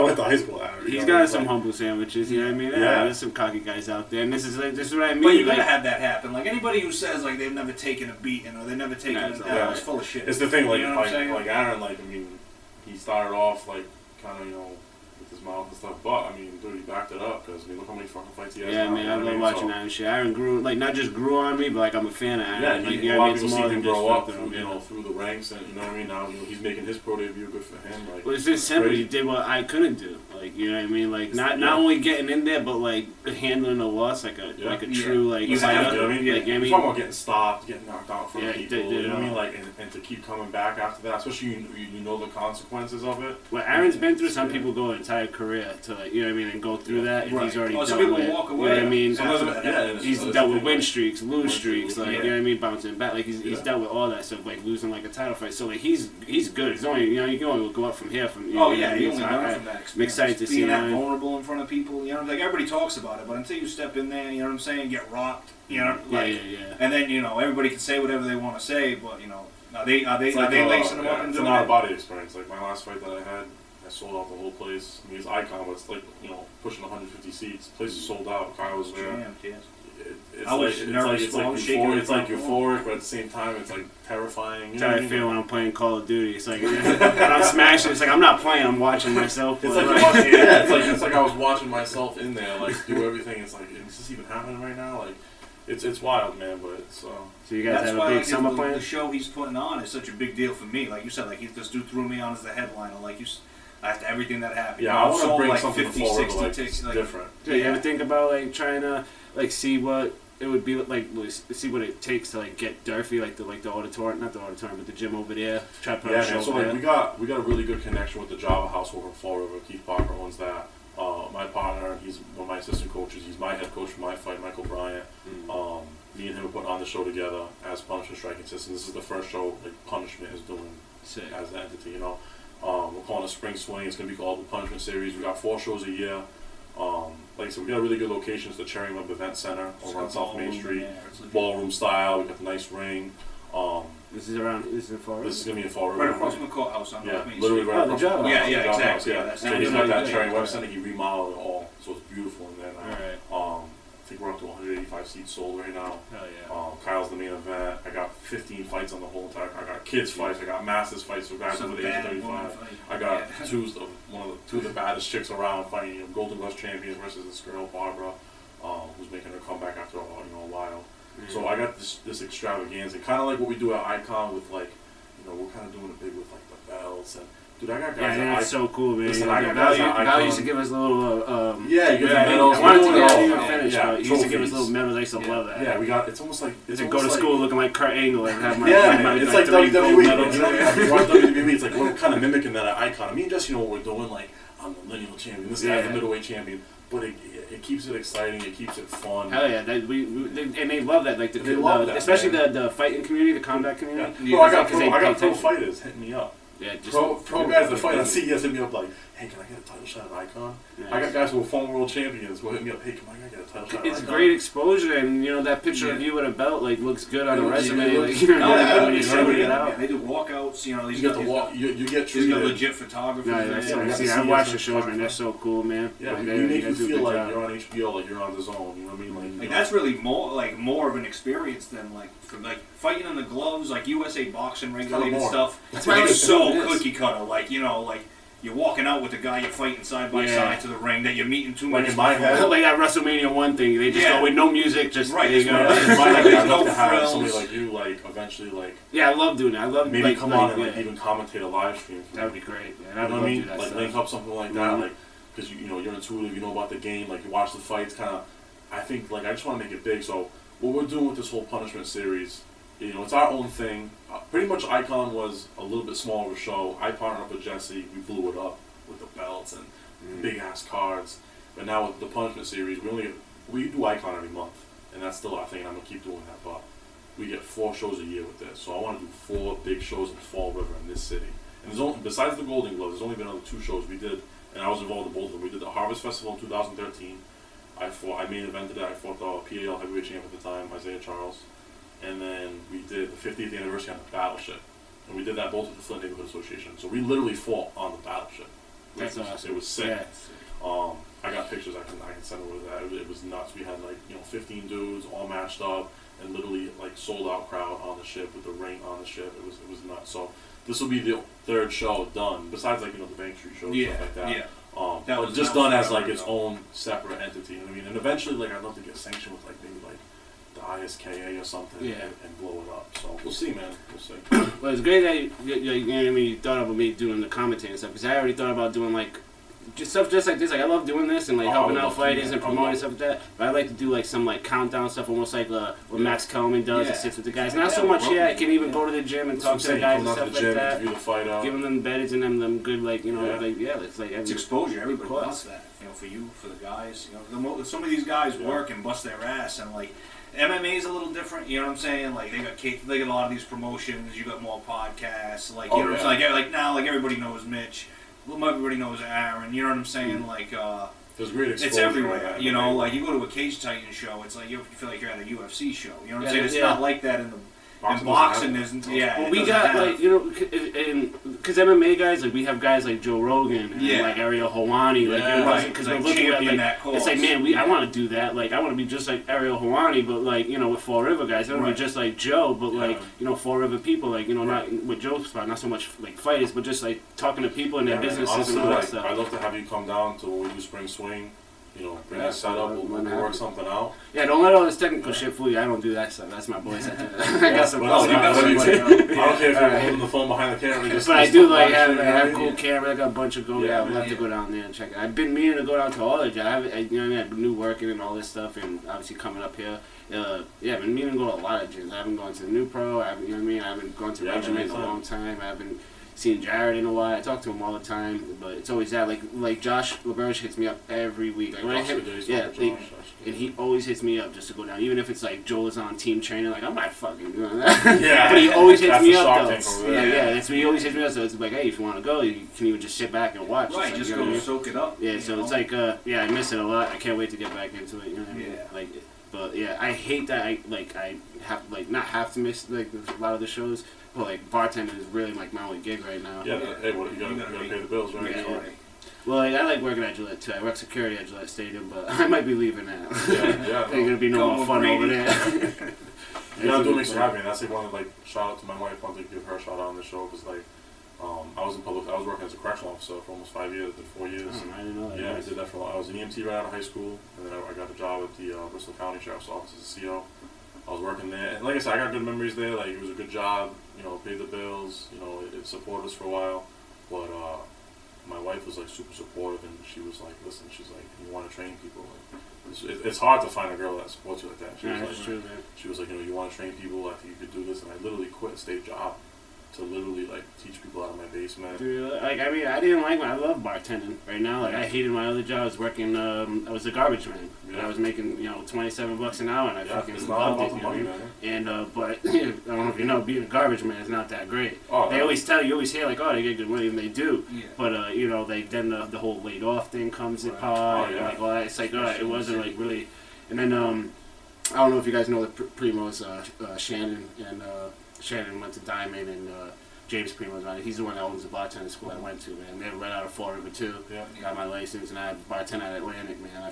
went to high school. He's got some humble sandwiches. You know what I mean? Yeah, there's some cocky guys out there, and this is what I mean. But you gotta have that happen. Like anybody who says like they've never taken a beating or they've never taken it's full of shit. It's the thing, like, you know like Aaron, like, I mean, he started off like kind of, you know, with his mouth and stuff, but I mean, dude, he backed it up because I mean, look how many fucking fights he has. Yeah, man, I love watching Aaron shit. Aaron grew, like, not just grew on me, but like I'm a fan of Aaron. Yeah, like, a lot of people see him grow up through, you know, through the ranks, and you know what I mean. Now, you know, he's making his pro debut. Good for him. Like, well, it's just simple. He did what I couldn't do. Like, you know what I mean? Like, not only getting in there, but like handling the loss like a true like. You fighter. know what I mean? Like, You're talking about getting stopped, getting knocked out from people. You know what I mean? Like, and to keep coming back after that, especially you know the consequences of it. What Aaron's been through, some people go an entire career to like, you know what I mean, and go through that, and he's already dealt some people with. walk away. You know what I mean? He's dealt with win streaks, lose streaks, like, you know what I mean, bouncing back. Like he's dealt with all that stuff, like losing like a title fight. So like he's good. He's only, you know, you can only go up from here. From you only learn from that experience. I'm excited to see being that vulnerable in front of people. You know, like everybody talks about it, but until you step in there, you know what I'm saying, get rocked. You know, like, and then you know everybody can say whatever they want to say, but you know, are they lacing them up and doing it's an out-of-body experience. Like my last fight that I had, I sold out the whole place. I mean, it's Icon, but it's like, you know, pushing 150 seats. The place is sold out. Kyle was there. Jammed, yes. I was nervous. It's like euphoric, but at the same time, it's like terrifying. That's how I feel when I'm playing Call of Duty. It's like when I'm smashing. It's like I'm not playing. I'm watching myself. It's like watching, it's like I was watching myself in there, like do everything. It's like, is this even happening right now? Like, it's wild, man. But it's so you guys have a big summer plan. The show he's putting on is such a big deal for me. Like you said, like this dude threw me on as the headliner. Like after everything that happened. Yeah, I want to bring like something 50, forward 60 like ticks, like, different. Do you ever think about like trying to like see what it would be like, see what it takes to like get Durfee, like the auditorium, not the auditorium, but the gym over there. Try to put on a show. So like we got a really good connection with the Java House over in Fall River. Keith Parker owns that. My partner, he's one of my assistant coaches. He's my head coach for my fight, Michael Bryant. Me and him are putting on the show together as Punishment Striking System. This is the first show like Punishment is doing as an entity. You know, we're calling it Spring Swing. It's gonna be called the Punishment Series. We got 4 shows a year. Like I said, we got a really good location. It's the Cherry Web Event Center over on South Main Street. Ballroom style. We got the nice ring. This is around. This is in Fall River. This is gonna be in Fall River. Right across from the courthouse on North Main Street. Literally right across from the Yeah, exactly. Yeah. So he's got that Cherry Web Center. He remodeled it all, so it's beautiful in there now. All right. I think we're up to 185 seats sold right now. Hell yeah. Kyle's the main event. I got 15 fights on the whole entire. I got kids fights. I got masters fights. So guys over the age of 35. I got two of the baddest chicks around fighting. You know, Golden Gloves champion versus this girl Barbara, who's making her comeback after a while. So I got this extravaganza, kind of like what we do at Icon with like, you know, we're kind of doing it big with like the belts and. Dude, I got guys. Yeah, that's so cool, man. Listen, I got guys. Val used to give us a little. You give medals. I wanted to get even finish, but he used to give us little medals. I used to love that. Yeah, we got. It's almost like. It's go to school looking like Kurt Angle and have my. It's like WWE. You know, you watch WWE. It's like we're kind of mimicking that at Icon. I mean, just you know what we're doing. Like I'm the lineal champion. This guy's the middleweight champion. But it keeps it exciting. It keeps it fun. Hell yeah! And they love that. Like especially the fighting community, the combat community. Yeah. I got pro fighters hitting me up. Yeah, just pro guys that fight on CES hit me up like, hey, can I get a title shot at Icon? Yeah. I got guys who are former world champions who hit me up, hey, can I get a title shot at Icon? It's great exposure, and you know that picture of you with a belt like looks good on a resume. When you show it out. They do walkouts. You know, you get the walk. You get treated. You got legit photographers. I watched the shows, man. They're so cool, man. Yeah, you make you feel like you're on HBO, like you're on the zone. You know what I mean? Like that's really more of an experience than like fighting in the gloves, like USA boxing regulated stuff. That's why it's so cookie cutter. Like, you know, like you're walking out with the guy you're fighting side by side to the ring that you're meeting 2 minutes before. Like that WrestleMania 1 thing. They just go with no music, just right. There you go. I'd love to have somebody like you, like eventually, like I love doing that. I love maybe come on and like even commentate a live stream. That would be great. Yeah, you know what I mean? Like link up something like that, like because you know you're intuitive, you know about the game, like you watch the fights, kind of. I think like I just want to make it big. So what we're doing with this whole Punishment series. You know, it's our own thing. Pretty much Icon was a little bit smaller of a show. I partnered up with Jesse. We blew it up with the belts and big ass cards. But now with the punishment series, we do Icon every month, and that's still our thing. And I'm gonna keep doing that, but we get 4 shows a year with this. So I want to do 4 big shows in Fall River in this city. And there's only, besides the Golden Gloves, there's only been other 2 shows we did, and I was involved in both of them. We did the Harvest Festival in 2013. I main evented it. I fought the PAL heavyweight champ at the time, Isaiah Charles. And then we did the 50th anniversary on the Battleship. And we did that both with the Flint Neighborhood Association. So we literally fought on the Battleship. That's awesome. It was sick. Yeah. I got pictures I can send over that. It was nuts. We had 15 dudes all matched up and literally sold out crowd on the ship with the ring on the ship. It was nuts. So this will be the 3rd show done, besides the Bank Street shows and stuff like that. Yeah. That was just done as its own separate entity. You know what I mean? And eventually I'd love to get sanctioned with maybe the ISKA or something and blow it up. So we'll see, man. We'll see. Well, it's great that you thought about me doing the commentating and stuff, because I already thought about doing just stuff just like this. I love doing this and helping out fighters and promoting stuff like that. But I like to do some countdown stuff, almost like what Max Kellerman does. He sits with the guys. Not so much. I can even go to the gym and talk to the guys and stuff like that. The fight out. Giving them beddings and them good it's exposure. Everybody wants that. For you, for the guys. Some of these guys work and bust their ass, and MMA is a little different. You know what I'm saying? They got a lot of these promotions. You got more podcasts. Now everybody knows Mitch. Everybody knows Aaron. You know what I'm saying? There's great exposure. It's everywhere. You go to a Cage Titan show, it's you feel like you're at a UFC show. You know what I'm saying? It's not like that in boxing isn't. Yeah. Well, we got because MMA guys we have guys like Joe Rogan and Ariel Helwani because we're looking at that it's man, I want to do that. I want to be just like Ariel Helwani, but with Fall River guys, I want to be just like Joe, but Fall River people, not with Joe's spot, not so much fighters, but just talking to people and their businesses honestly, and all that stuff. I'd love to have you come down to when we do Spring Swing. Bring that set up, we'll work something out. Yeah, don't let all this technical shit fool you. I don't do that stuff. That's my boys that do that. I got some I don't care if you're holding the phone behind the camera. But I do have cool camera. I got a bunch of go. I'll have to go down there and check it. I've been meaning to go down to all the jobs. I've been working and all this stuff, and obviously coming up here. I've been meaning to go to a lot of gyms. I haven't gone to the New Pro. I haven't gone to Regiment in a long time. I haven't seen Jared in a while. I talk to him all the time, but it's always that. Like Josh LaBerge hits me up every week. And he always hits me up just to go down, even if it's Joel is on team training. I'm not fucking doing that. Yeah, but he always hits me up though. He always hits me up. So it's hey, if you want to go, you can even just sit back and watch. Right, just go soak it up. Yeah, so it's I miss it a lot. I can't wait to get back into it. You know what I mean? But I hate that I have not have to miss a lot of the shows. Well, bartending is really my only gig right now. Yeah, hey, you gotta pay the bills, right? Yeah. Well, I like working at Gillette too. I work security at Gillette Stadium, but I might be leaving now. There's gonna be no more fun over there. Yeah, it makes me happy. And that's one of shout out to my wife. I want to give her a shout out on the show because I was working as a correctional officer for almost 5 years, 4 years. I didn't know that. Yeah, I did that for a while. I was an EMT right out of high school, and then I got a job at the Bristol County Sheriff's Office as a CO. I was working there, and like I said, I got good memories there. It was a good job, paid the bills, it supported us for a while. But my wife was super supportive, and she was listen, she's you want to train people. It's hard to find a girl that supports you like that. She was true, man. She was you want to train people. I think you could do this, and I literally quit a state job to literally teach people out of my basement. Dude, I didn't I love bartending right now. I hated my other job. I was working. I was a garbage man. Yeah. I was making $27 an hour, and I fucking loved it. Money, and but I don't know if you know, being a garbage man is not that great. Oh, they always tell you, always hear they get good money, and they do. Yeah. But then the whole laid off thing comes in part. And all that. It's it wasn't really. And then I don't know if you guys know the Primo's Shannon and. Shannon went to Diamond, and James Primo's on it. He's the one that owns the bartending school I went to, man. They're right out of Fall River too. Yeah. Got my license, and I bartend at Atlantic, man.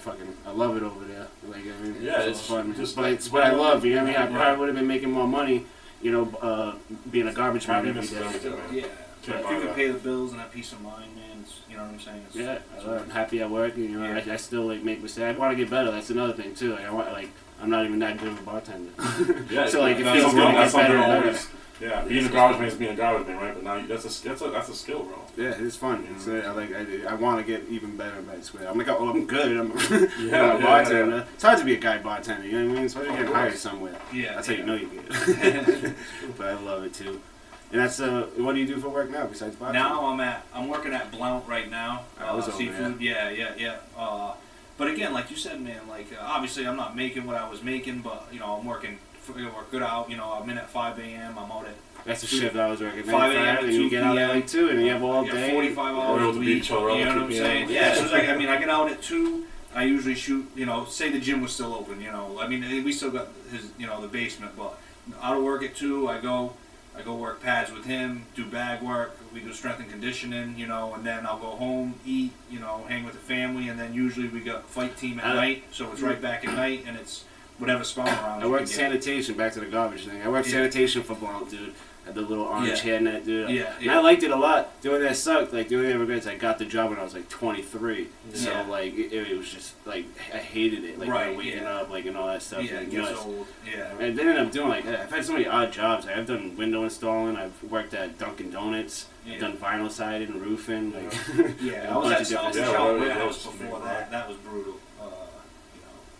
I love it over there. It's fun. It's what I love. You know what I mean? I probably would have been making more money, being a garbage man every day. Yeah. If you can pay the bills and have peace of mind, man, you know what I'm saying? I'm happy at work. I still make mistakes. I want to get better. That's another thing too. I'm not even that good of a bartender. So it feels good to get better and better. Yeah, being a garbage man is being a garbage man, right? But now that's a skill, bro. Yeah, it's fun. I want to get even better and better. I'm I'm good. I'm a bartender. It's hard to be a guy bartender. You know what I mean? So you're getting hired somewhere. Yeah, that's how you know you're good. But I love it too. And that's what do you do for work now besides boxing? Now I'm working at Blount right now. I was over seafood. there. Yeah. But again, like you said, man, like obviously I'm not making what I was making, but you know I'm working. I work good out. You know I'm in at 5 a.m. I'm out at. That's the shift I was working. 5 a.m. and you get out at like 2, and you have all day. 45 hours a week. You know what I'm saying? Yeah. So it's like I get out at 2. I usually shoot. You know, say the gym was still open. You know, I mean we still got his. You know, the basement, but out of work at 2. I go work pads with him, do bag work, we do strength and conditioning, you know, and then I'll go home, eat, you know, hang with the family, and then usually we got fight team at night, so it's right back at night, and it's whatever spelling around. I worked sanitation, back to the garbage thing. I worked sanitation for Blount, dude. Had the little orange hairnet, dude. And I liked it a lot. Doing that sucked. Like, doing the regrets, I got the job when I was like 23. So, like, it was just, like, I hated it. Like, waking up, like, and all that stuff. Yeah, it gets old. Yeah. And then I'm doing, like, I've had so many odd jobs. Like, I've done window installing. I've worked at Dunkin' Donuts. I've done vinyl siding and roofing. Like, I was at South Shop Warehouse before that. That was brutal.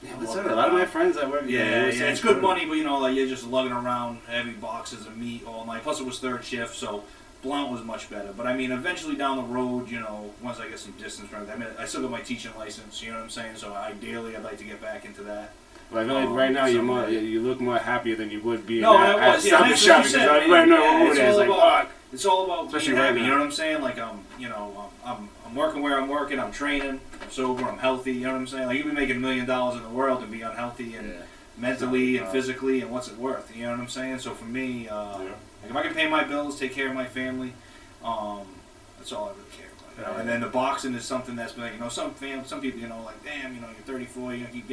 Yeah, but a lot of my friends I work with. Yeah, it's good money, but you know, like you're just lugging around heavy boxes of meat all night. Plus, it was third shift, so Blount was much better. But I mean, eventually down the road, you know, once I get some distance from it, I mean, I still got my teaching license. You know what I'm saying? So ideally, I'd like to get back into that. Well, I feel like right now you look more happier than you would be. No, I was. Yeah, that's what you said, man. Right now, over there, it's like, fuck. It's all about especially being happy. Right now. You know what I'm saying? Like I'm working where I'm working. I'm training. I'm sober. I'm healthy. You know what I'm saying? Like you can be making $1 million in the world and be unhealthy and mentally and physically, and what's it worth? You know what I'm saying? So for me, like if I can pay my bills, take care of my family, that's all I really care about. You know? And then the boxing is something that's been, you know, some people, you know, like damn, you know, you're 34, you keep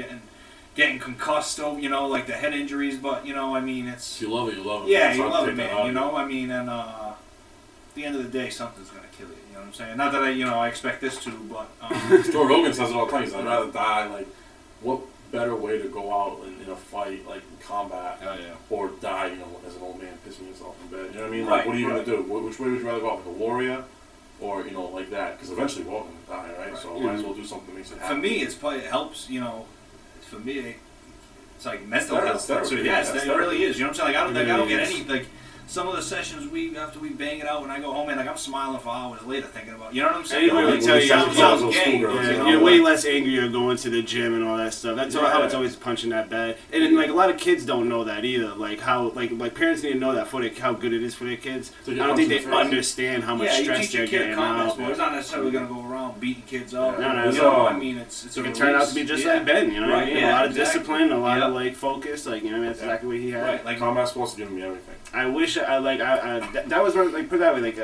getting concussed over, you know, like the head injuries, but you know, I mean, it's you love it. Yeah, you love it, man. You know, I mean, and at the end of the day, something's gonna kill you. You know what I'm saying? Not that I expect this to, but Joe Rogan says it all the time. He's like, I'd rather die. Like, what better way to go out in a fight, like in combat, or die, you know, as an old man pissing yourself in bed? You know what I mean? Like, what are you gonna do? Which way would you rather go out, like a warrior, or you know, like that? Because eventually we're all gonna die, right? So might as well do something that makes it happen. For me, it helps. You know, for me, it's like mental health. So yes, it really is. You know what I'm saying? Like I don't get any like. Some of the sessions after we bang it out, when I go home, and like I'm smiling for hours later thinking about, you know what I'm saying? Really tell you, you're way less angry going to the gym and all that stuff. That's how it's always punching that bad. And then, like a lot of kids don't know that either. Like how like parents need to know that for how good it is for their kids. I don't think they understand how much stress they're getting out. It's not necessarily gonna go around beating kids up. No. I mean, it's it can turn out to be just like Ben. You know, what I mean? A lot of discipline, a lot of like focus. Like you know, that's exactly what he had. Right, like combat sports are giving me everything. I wish that was like put it that way. Like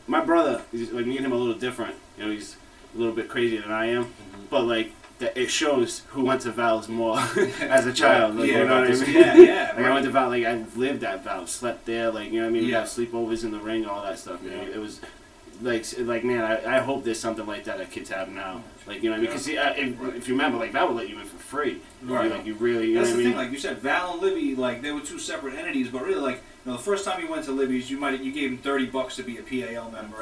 my brother, like me and him, a little different. You know, he's a little bit crazier than I am, but like it shows who went to Val's more as a child. Like, you know what I mean? Yeah. Like I went to Val, like I lived at Val, slept there. Like you know what I mean? We got sleepovers in the ring, all that stuff. Man. It was like man, I hope there's something like that kids have now. Like you know what I mean? Because if you remember, like Val would let you in for free. Right. Like you really. You That's know the what I thing. Like you said, Val and Libby, like they were two separate entities, but really like. You know, the first time you went to Libby's, you gave him $30 to be a PAL member,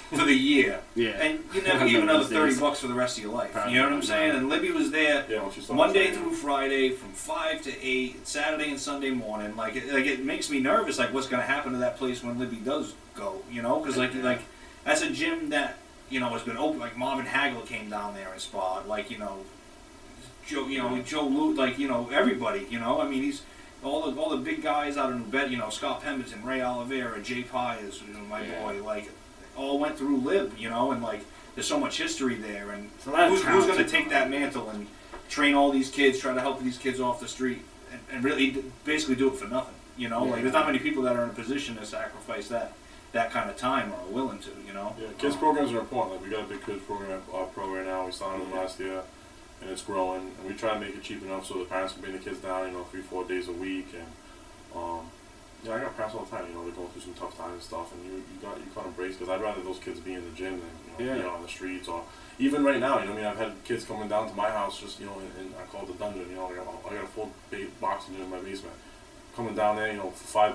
for the year. Yeah. And you never gave another $30 for the rest of your life. You know what I'm saying? And Libby was there Monday through Friday from 5 to 8, Saturday and Sunday morning. Like it makes me nervous. Like what's going to happen to that place when Libby does go? You know, because like that's a gym that you know has been open. Like Marvin Hagler came down there and sparred. Like you know, Joe Lute. Like you know everybody. You know, I mean he's. All the big guys out of New Bedford, you know, Scott Pemberton, Ray Oliveira, Jay Pies, you know, my boy, like, all went through Lib, you know, and like, there's so much history there, and who's going to take that mantle and train all these kids, try to help these kids off the street, and really basically do it for nothing, you know? Like, there's not many people that are in a position to sacrifice that kind of time or are willing to, you know? Yeah, kids programs are important. Like, we got a big kids program right now. We started them last year. And it's growing, and we try to make it cheap enough so the parents can bring the kids down, you know, 3-4 days a week, and I got parents all the time, you know, they're going through some tough times and stuff, and you can't embrace, because I'd rather those kids be in the gym than, you know, be on the streets, or even right now, you know, I mean, I've had kids coming down to my house, just, you know, and I call it the dungeon, you know, I got a full boxing gym in my basement, coming down there, you know, for $5,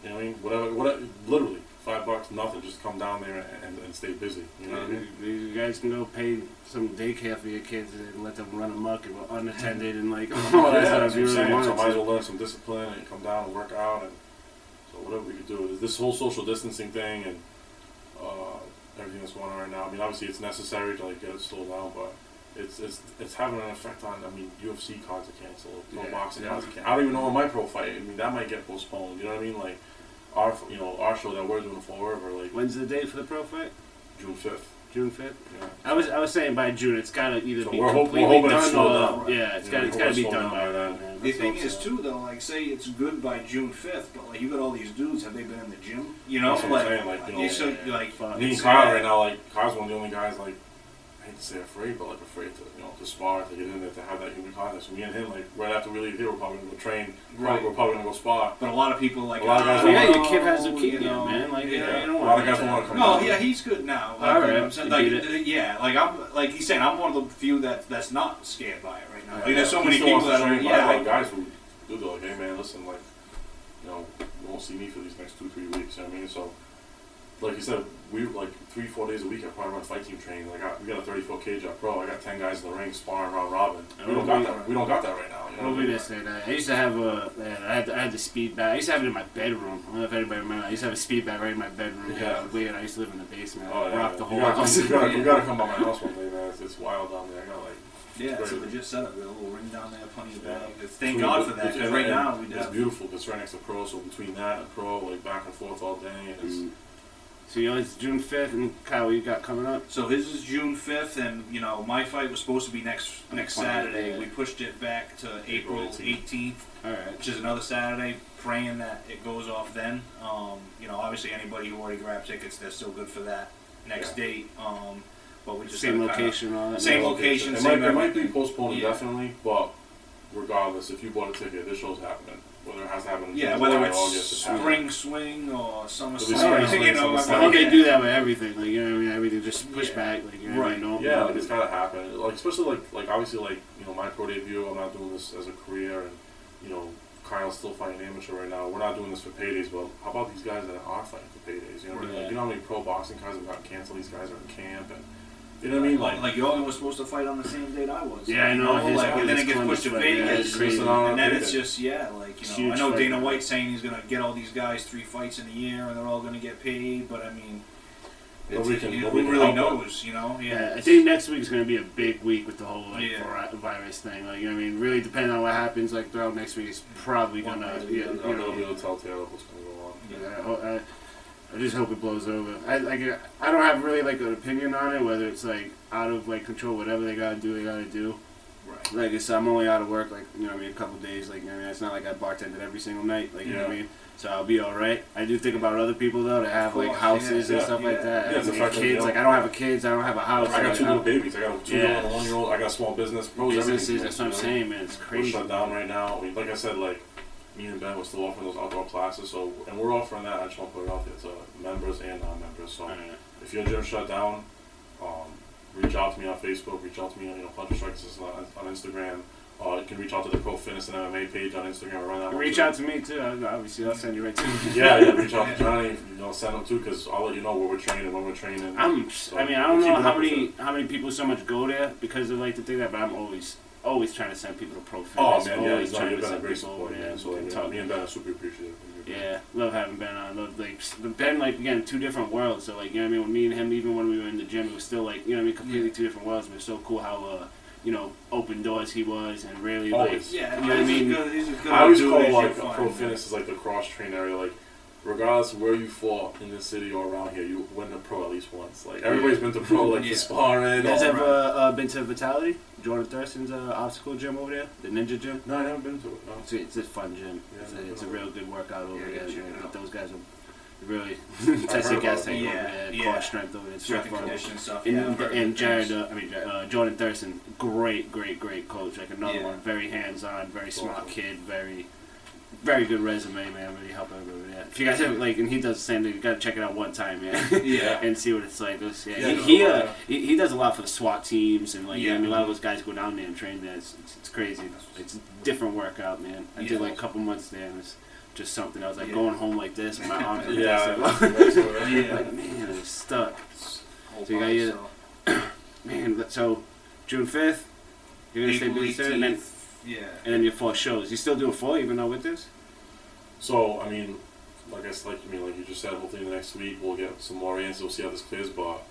you know what I mean, whatever, literally. $5, nothing. Just come down there and stay busy. You know what I mean? You guys can go pay some daycare for your kids and let them run amok and unattended and like all that stuff. So might as well learn some discipline and come down and work out. And So whatever we could do. This whole social distancing thing and everything that's going on right now. I mean, obviously it's necessary to like get it slowed down, but it's having an effect on. I mean, UFC cards are canceled, no boxing cards are canceled. I don't even know my pro fight. I mean, that might get postponed. You know what I mean? Like our show that we're doing for wherever. Like, when's the date for the pro fight? June 5th. June 5th. Yeah. I was saying by June it's gotta either So be we're completely hoping it's done slowed or down, right? yeah, it's gotta be done by then. Man. The Let's thing hope is so. too though, like say it's good by June 5th, but like you got all these dudes, have they been in the gym? You know, That's what I'm saying, like, you know, so, yeah. like Fuck. Me and it's, Kyle right now, like Kyle's one of the only guys like. I hate to say afraid, but like afraid to to spar, to get in there, to have that human contact. So me and him, like right after we leave here, we're probably gonna go train. Right. We're probably gonna go spar. But a lot of people like A lot of guys Well, don't yeah, wanna- your kid has you leukemia, know, man. Like, yeah. you don't A lot of want guys that. don't want to come No, down. yeah, he's good now. Like, All you know right, what I'm saying? you Like, beat it. yeah, like he's saying, I'm one of the few that's not scared by it right now. Like, Yeah, there's so he many still people wants that to are, train, but I have, yeah, like guys who do. They're like, hey man, listen, like, you won't see me for these next 2-3 weeks. You know what I mean? So, like you said, we like 3-4 days a week. I probably run fight team training. Like we got a 34 cage up pro. I got 10 guys in the ring sparring round robin. We don't got that. We don't got that right now. You know What what I we mean? just say that I used to have I had the speed bag. I used to have it in my bedroom. I don't know if anybody remember. I used to have a speed bag right in my bedroom. Yeah. Weird. I used to live in the basement. Oh, yeah, Rock the whole you gotta, house. you gotta come by my house one day, man. It's wild down there. I got like. yeah, it's a crazy. legit setup. We got a little ring down there, plenty of Yeah. bags. Thank God for that. Because right now we it's have. beautiful. It's right next to pro. So between that and pro, like back and forth all day. And it's, So it's June 5th, and Kyle, what you got coming up? So his is June 5th, and my fight was supposed to be next Saturday. Yeah. We pushed it back to April 18th, All right. which is another Saturday. Praying that it goes off then. Obviously anybody who already grabbed tickets, they're still good for that next date. But we just Same gotta kinda- location, all that. Same Yeah. location. It same might be everything. postponed Yeah. indefinitely, but regardless, if you bought a ticket, this show's happening. Whether it has to happen in Yeah, July, whether it's August, happening. spring swing or summer It'll be swing, spring swing, summer I swing. I hope mean, they do that with everything. Like, you know what I mean? Everything just push Yeah. back. Like, you know Right. what I mean? Don't- Yeah, like it's gotta happen. Like especially like obviously like my pro debut. I'm not doing this as a career, and Kyle's still fighting amateur right now. We're not doing this for paydays, but how about these guys that are fighting for paydays? You know what I mean? Right. Like, you know how many pro boxing guys have gotten canceled? These guys are in camp, and you know what I mean? Like Jorgen was supposed to fight on the same date I was. Yeah, I know. His- and then his it gets Columbus pushed to fight, yeah, Vegas, it's crazy. and then it's Yeah. just It's huge I know fight. Dana White's saying he's gonna get all these guys 3 fights in a year, and they're all gonna get paid. But I mean, Nobody can- who nobody can really help knows? Yeah, I think next week's going to be a big week with the whole Yeah. virus thing. Like, you know what I mean? Really depending on what happens, like throughout next week, it's probably One going to, way or the other. That'll be a telltale of what's gonna go on. Yeah, I just hope it blows over. I don't have really like an opinion on it, whether it's like out of like control, whatever they gotta do. Right. Like I said, I'm only out of work like a couple days. Like it's not like I bartended every single night. Like you know what I mean. So I'll be all right. I do think about other people though that have like course, houses and yeah, stuff like that. Yeah, it's I mean, affecting, kids. Like I don't have a kids. I don't have a house. I got 2 like, little babies. I got a 2-year-old and a 1-year-old. I got a small business. Pros, businesses. everything, That's what I'm you know? saying, man. It's We're crazy. shut down right now. Like I said, like me and Ben were still offering those outdoor classes. So and we're offering that. I just want to put it out there to members and non-members. So if your gym shut down, reach out to me on Facebook. Reach out to me on Puncher Strike Assist on Instagram. You can reach out to the Pro Fitness and MMA page on Instagram. I run that one Reach too. out to me too. Obviously, I'll send you right to me. Yeah, reach out to Johnny. Send them too, because I'll let you know where we're training, when we're training. I don't we'll know keep how up with many people so much go there because they like to think that, but I'm always trying to send people to Pro Fitness. Oh man, yeah, always you've trying been to a send great people support, over man. there. So and talk. me and Ben are super appreciative. Yeah, love having Ben on. Ben, like again, 2 different worlds. So like you know what I mean, with me and him, even when we were in the gym, it was still like completely 2 different worlds. But it's so cool how open doors he was and really Always. like Yeah, you know what I mean. He's a good I always dude, call as like you a find, Pro man. Fitness is like the cross train area. Like regardless of where you fall in this city or around here, you win the pro at least once. Like everybody's been to pro, like the sparring. You guys all- ever been to Vitality? Jordan Thurston's obstacle gym over there, the Ninja Gym. No, I haven't been to it. No. It's a fun gym. Yeah, It's a real good workout over Yeah, there. check it out. Those guys are really test heard your gas about tank it. over Yeah, there, core strength over there. It's real Strength and fun. conditioning stuff. And, Yeah, I've heard and good Jared, things. Jordan Thurston, great coach. Like another Yeah. one, very hands-on, very smart Awesome. kid, very good resume, man. Really help everybody over there. If you guys have and he does the same thing. You gotta check it out one time, man. Yeah. And see what it's like. Yeah, He does a lot for the SWAT teams and like Yeah. a lot of those guys go down there and train there. It's crazy. It's a different workout, man. I did like a couple months there, and it was just something. I was like going home like this, and my arms were Yeah. like man, it's stuck. Whole So you got bunch, your- Man, so June 5th, you're gonna stay April busy, and then 18th. Yeah. your 4 shows. You still doing 4 even though with this? So I mean, like you just said, hopefully in the next week we'll get some more answers. We'll see how this clears, but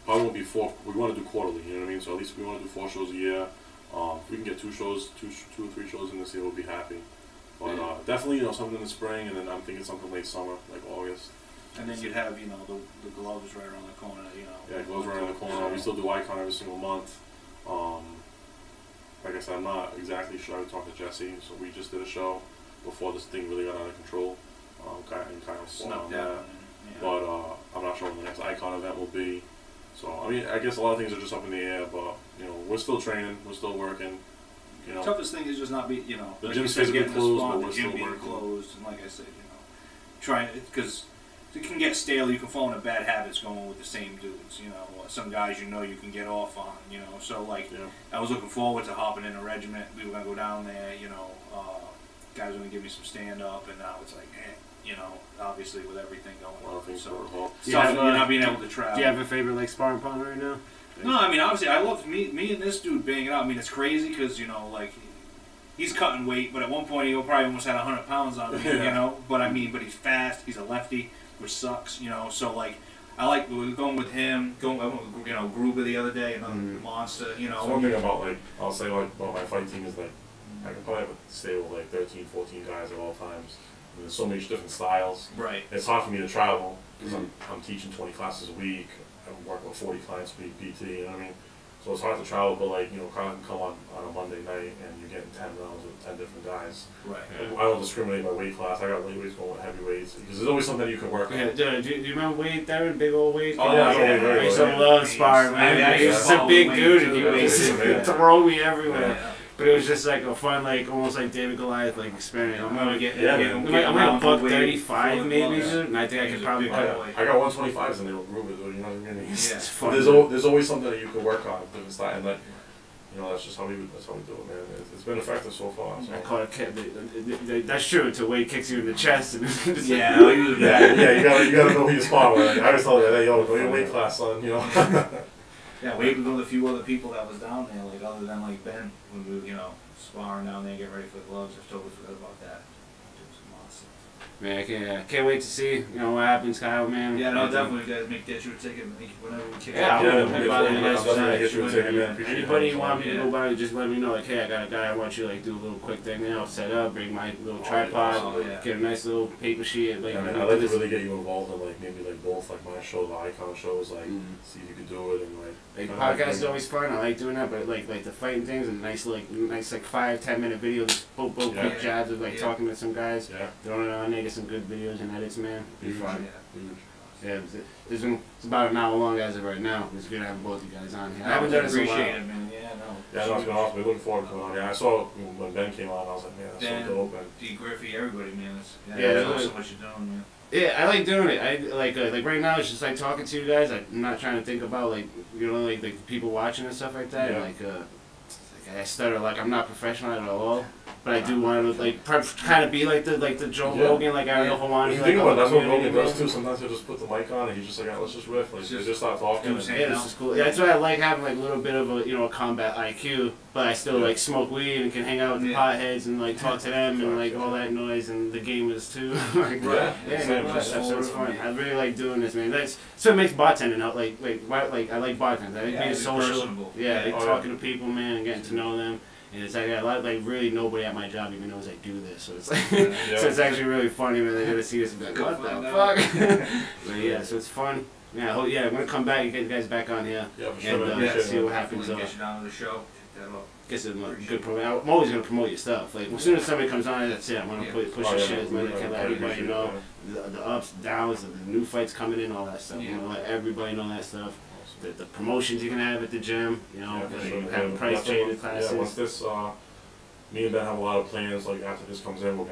probably won't be 4. We want to do quarterly. You know what I mean? So at least we want to do 4 shows a year. If we can get 2 or 3 shows in this year, we'll be happy. But definitely, something in the spring, and then I'm thinking something late summer, like August. And then you'd have, the gloves right around the corner, Yeah, gloves right around the corner. We still do Icon every single month. Like I said, I'm not exactly sure. I talked to Jesse, so we just did a show before this thing really got out of control. Kind of snuck that. But I'm not sure when the next Icon event will be. So, I mean, I guess a lot of things are just up in the air, but, we're still training, we're still working. Toughest thing is just not be, the like gym's physically closed, but the we're gym still being working. closed, and like I said, trying, because it can get stale, you can fall into bad habits going with the same dudes, some guys you can get off on, so like, I was looking forward to hopping in a regiment, we were going to go down there, guys were going to give me some stand-up, and now it's like, obviously with everything going on, so you're not being able to travel. Do you have a favorite sparring partner right now? No, I mean, obviously, I love me and this dude banging out. I mean, it's crazy because, he's cutting weight, but at one point he probably almost had 100 pounds on him, but he's fast, he's a lefty, which sucks, so I like, we were going with him, Gruber the other day, another monster, So one thing about, I'll say, about my fight team is, I can probably have a stable, 13, 14 guys at all times. There's so many different styles. Right. It's hard for me to travel because I'm teaching 20 classes a week. I'm working with 40 clients a week, PT, you know what I mean? So it's hard to travel, but Kyle can come on a Monday night and you're getting 10 rounds with 10 different guys. Right. I don't discriminate by weight class. I got lightweights going with heavyweights because there's always something you can work on. Yeah, do you remember Wade Theron, big old Wade? Oh, yeah. I used to love sparring, man. He was just a big dude and he would throw me everywhere. Yeah. But it was just a fun, almost like David Goliath experience. I'm gonna get, I'm I'm buck 35 maybe, dude, and I think I could probably cut. I got 125s and they were Gruber, dude. You know what I mean? It's fun. There's always something that you can work on, different style, and that's just how we do it, man. It's been effective so far. So. I call it that's true until Wade kicks you in the chest and yeah, you gotta know who you spar with. I always tell you, hey, yo, go your weight class, son. Yeah, Wade was with a few other people that was down there, other than Ben, when we sparring down there, getting ready for the gloves. I totally forgot about that. Man, I can't wait to see what happens, Kyle, man. Yeah, no, definitely, guys, get you a ticket whenever we kick out. Yeah, anybody you want me to go by, just let me know. Hey, I got a guy I want you to do a little quick thing. Set up, bring my little tripod, get a nice little paper sheet. I'd like to really get you involved in maybe both my show, the Icon shows, see if you could do it and podcast is always fun. I like doing that, but like the fighting things and nice 5-10 minute videos, boom, quick jabs of talking to some guys, throwing it on there. Some good videos and edits, man. Be fun. Yeah, it's about an hour long as of right now. It's good to have both you guys on here. I haven't done it so appreciate it, man. Yeah, no. Yeah, no, it's been awesome. We're looking forward to coming on. Yeah, I saw when Ben came on. I was like, man, that's so dope. And D. Griffey, everybody, man. That's awesome what you're doing, man. Yeah, I like doing it. I like right now. It's just talking to you guys. I'm not trying to think about the people watching and stuff like that. Yeah. I stutter. I'm not professional at all. But I do want to kind of be like the Joe Rogan, Ariel Helwani. That's what Rogan does too. Sometimes he'll just put the mic on and he's just let's just riff. They just start talking. This is cool. Yeah, that's why I like having a little bit of a combat IQ, but I still smoke weed and can hang out with the potheads and talk to them and all that noise and the gamers too. So it's fun. I really like doing this, man. That's so it makes bartending out. I like bartending. I like being social. Yeah, talking to people, man, and getting to know them. And it's really nobody at my job even knows I do this, so it's so it's actually really funny when they're gonna see this and be like, what the fuck? But yeah, so it's fun. Yeah, I'm gonna come back and get you guys back on here. Yeah, for sure. And see what happens. Get you down to the show. Get some good promo. I'm always gonna promote your stuff. As soon as somebody comes on, that's it. I'm gonna push your shit. Man, I can let everybody know the ups, downs, the new fights coming in, all that stuff. I'm gonna let everybody know that stuff. The promotions you can have at the gym, have price change classes. Yeah, once this, me and Ben have a lot of plans. After this comes in, we're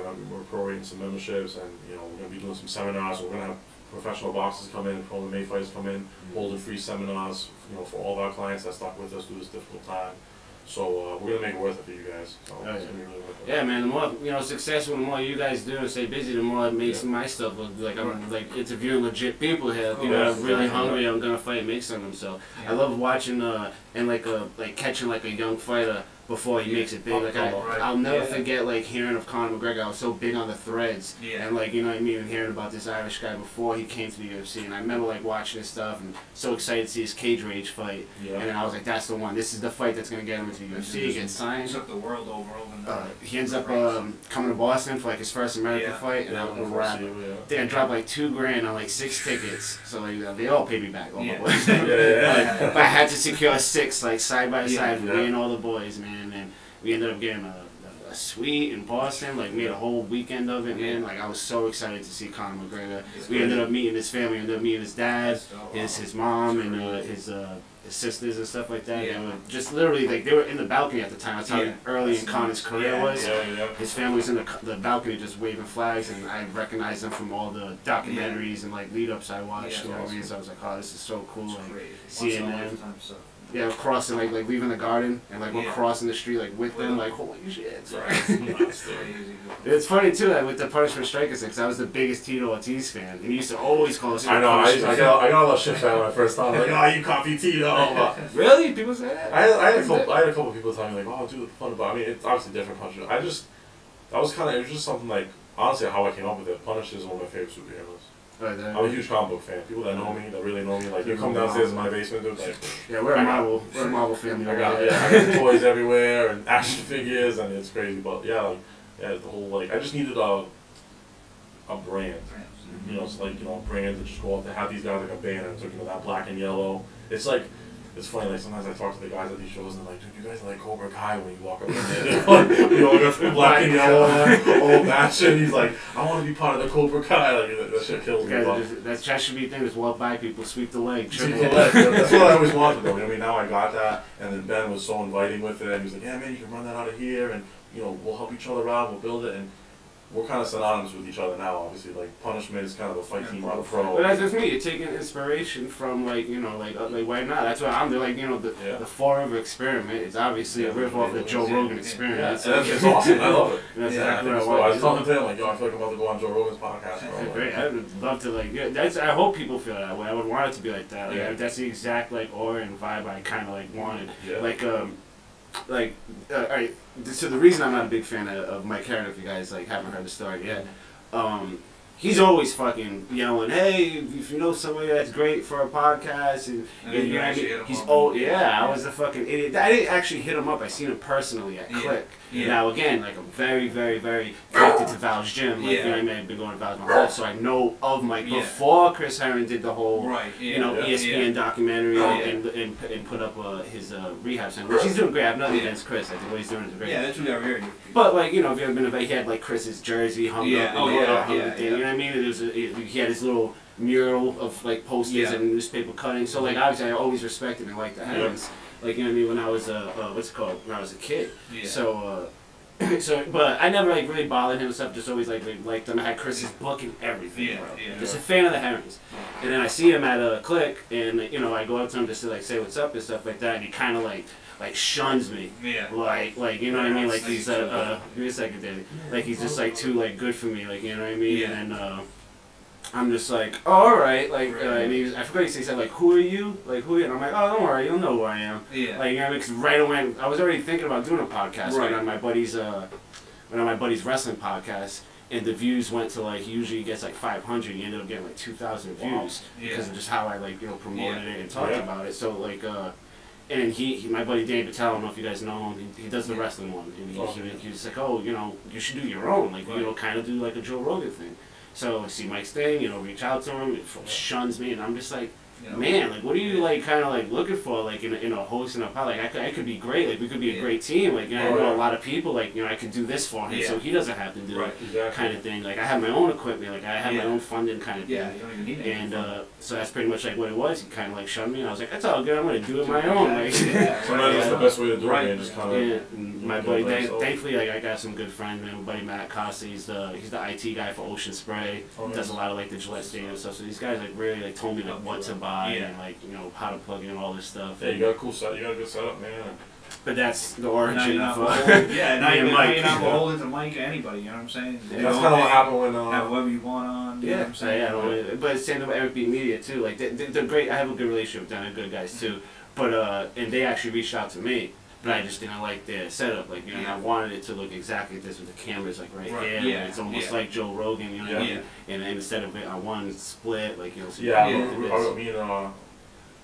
prorating some memberships, and we're gonna be doing some seminars. We're gonna have professional boxers come in, pro MMA fighters come in, holding free seminars, for all of our clients that stuck with us through this difficult time. So we're gonna make it worth it for you guys. So it's gonna be really worth it. Yeah, man. The more successful, the more you guys do and stay busy, the more it makes my stuff look like I'm interviewing legit people here. People that are really hungry. I'm gonna fight and make something. So I love watching and catching a young fighter before he makes it big. Like I'll never forget like hearing of Conor McGregor. I was so big on the threads, and like you know what I mean, and hearing about this Irish guy before he came to the UFC. And I remember like watching his stuff and so excited to see his cage rage fight. And then I was like, that's the one. This is the fight that's gonna get him into the UFC. He gets signed. He took the world over. He ends up coming to Boston for like his first American fight, and I would wrap. They dropped like $2,000 on like 6 tickets, so like they all paid me back. All my boys. But I had to secure 6 like side by side for me and all the boys, man. And we ended up getting a suite in Boston, like made a whole weekend of it, man. Like I was so excited to see Conor McGregor. We ended up meeting his family, ended up meeting his dad, his mom, and his sisters and stuff like that. They were just literally like they were in the balcony at the time. That's how early in Conor's career was. His family was in the balcony just waving flags, and I recognized them from all the documentaries and like lead ups I watched. You know what I mean? So I was like, oh, this is so cool. Like seeing them. Yeah, crossing like leaving the garden and like we're crossing the street like with them, like holy shit. It's funny too that with the Punishment Strikers, because I was the biggest Tito Ortiz fan, and he used to always call us. I know, I got a lot of shit fan when I first started. Like, oh, you copy Tito. Really? People say that? I had a couple people telling me like, oh, dude, fun about. I mean, it's obviously different Punisher. It was just something like honestly how I came up with it. Punisher is one of my favorite superheroes. I'm a huge comic book fan. People that know me, that really know me, like you come downstairs in my basement, dude, like we're a Marvel family. I got toys everywhere and action figures, and it's crazy. But the whole like I just needed a brand, you know, so like brand to just go up to have these guys like a banner, and so that black and yellow. It's like. It's funny, like sometimes I talk to the guys at these shows and they're like, dude, you guys are like Cobra Kai when you walk up in there. You know, got black and yellow old match, and he's like, I want to be part of the Cobra Kai. Like, that shit kills me. That should be the thing, just walk by people, sweep the leg. Sweep the leg. That's what I always wanted, though. You know what I mean? Now I got that, and then Ben was so inviting with it, and he was like, yeah, man, you can run that out of here, and, we'll help each other out, we'll build it, and we're kind of synonymous with each other now, obviously. Like, Punishment is kind of a fight team on a pro. But that's just me. You're taking inspiration from, like, like why not? That's what I'm doing. Like, the Fall River experiment is obviously a riff off the Joe Rogan experience. Yeah, it's awesome. I love it. That's exactly what I was talking to him, like, yo, I feel like I'm about to go on Joe Rogan's podcast, bro. That's great. I would love to, like, I hope people feel that way. I would want it to be like that. Like, that's the exact, like, aura and vibe I kind of, like, wanted. Like, alright, so the reason I'm not a big fan of Mike Herron, if you guys like haven't heard the story yet, he's always fucking yelling, hey, if you know somebody that's great for a podcast, and you know what I mean? He's I was a fucking idiot. I didn't actually hit him up. I seen him personally at Click. Now again, like I'm very, very, very connected to Val's gym. Like, you know what I mean? I've been going to Val's my whole life, so I know of Mike before Chris Herron did the whole ESPN documentary and put up his rehab center, which he's doing great. I have nothing against Chris. I think what he's doing is great. Yeah, that's what I'm hearing. But like if you ever been to he had like Chris's jersey hung up and you know what I mean? He had his little mural of like posters and newspaper cuttings. So like obviously I always respected and liked the Herons. Like, you know what I mean, when I was when I was a kid. So but I never like really bothered him and stuff, just always liked him. I had Chris's book and everything, bro. Just a fan of the Herons. And then I see him at a Click, and I go up to him just to like say what's up and stuff like that, and he kinda like shuns me. Like you know what I mean? Like he's give me a second, Daddy. Like he's just like too like good for me, like you know what I mean? And then I'm just like, oh, all right, like, and I forgot he said, like, who are you? Like, who are you? And I'm like, oh, don't worry, you'll know who I am. Like, you know what I mean? Because right away, I was already thinking about doing a podcast on my buddy's wrestling podcast, and the views went to, like, he usually gets, like, 500, he ended up getting, like, 2,000 views because of just how I, like, promoted it and talked about it. So, like, and he my buddy Dave Patel, I don't know if you guys know him, he does the wrestling one, and he was like, oh, you should do your own, like, kind of do, like, a Joe Rogan thing. So I see Mike's thing, reach out to him, it shuns me, and I'm just like, man, like, what are you, like, kind of, like, looking for, like, in a host and a pod? Like, I could be great, like, we could be a great team, like, I know a lot of people, like, I could do this for him, so he doesn't have to do it, kind of thing. Like, I have my own equipment, like, I have my own funding kind of thing. You don't even need anything. And, so that's pretty much, like, what it was. He kind of, like, shunned me, and I was like, that's all good, I'm going to do it my own, like. Sometimes that's the best way to do it, man, just kind of. My buddy, thankfully, like, I got some good friends, man. My buddy Matt Costa, he's the IT guy for Ocean Spray. Does a lot of, like, the Gillette Stadium stuff. So these guys, like, really, like, told me, like, what to buy and, like, how to plug in all this stuff. Yeah, you got a cool set. You got a good setup, man. But that's the origin of now you're not beholden to Mike or anybody, you know what I'm saying? That's kind of what happened when have whoever you want on, you know what I'm saying? But it's same with Eric B. Media too. Like they're great. I have a good relationship with them. They're good guys too. But and they actually reached out to me. but I just didn't like their setup. Like, you know, I wanted it to look exactly this with the cameras like right here. Yeah. It's almost like Joe Rogan, you know what I mean? And instead of it, I wanted it split, like, you know. So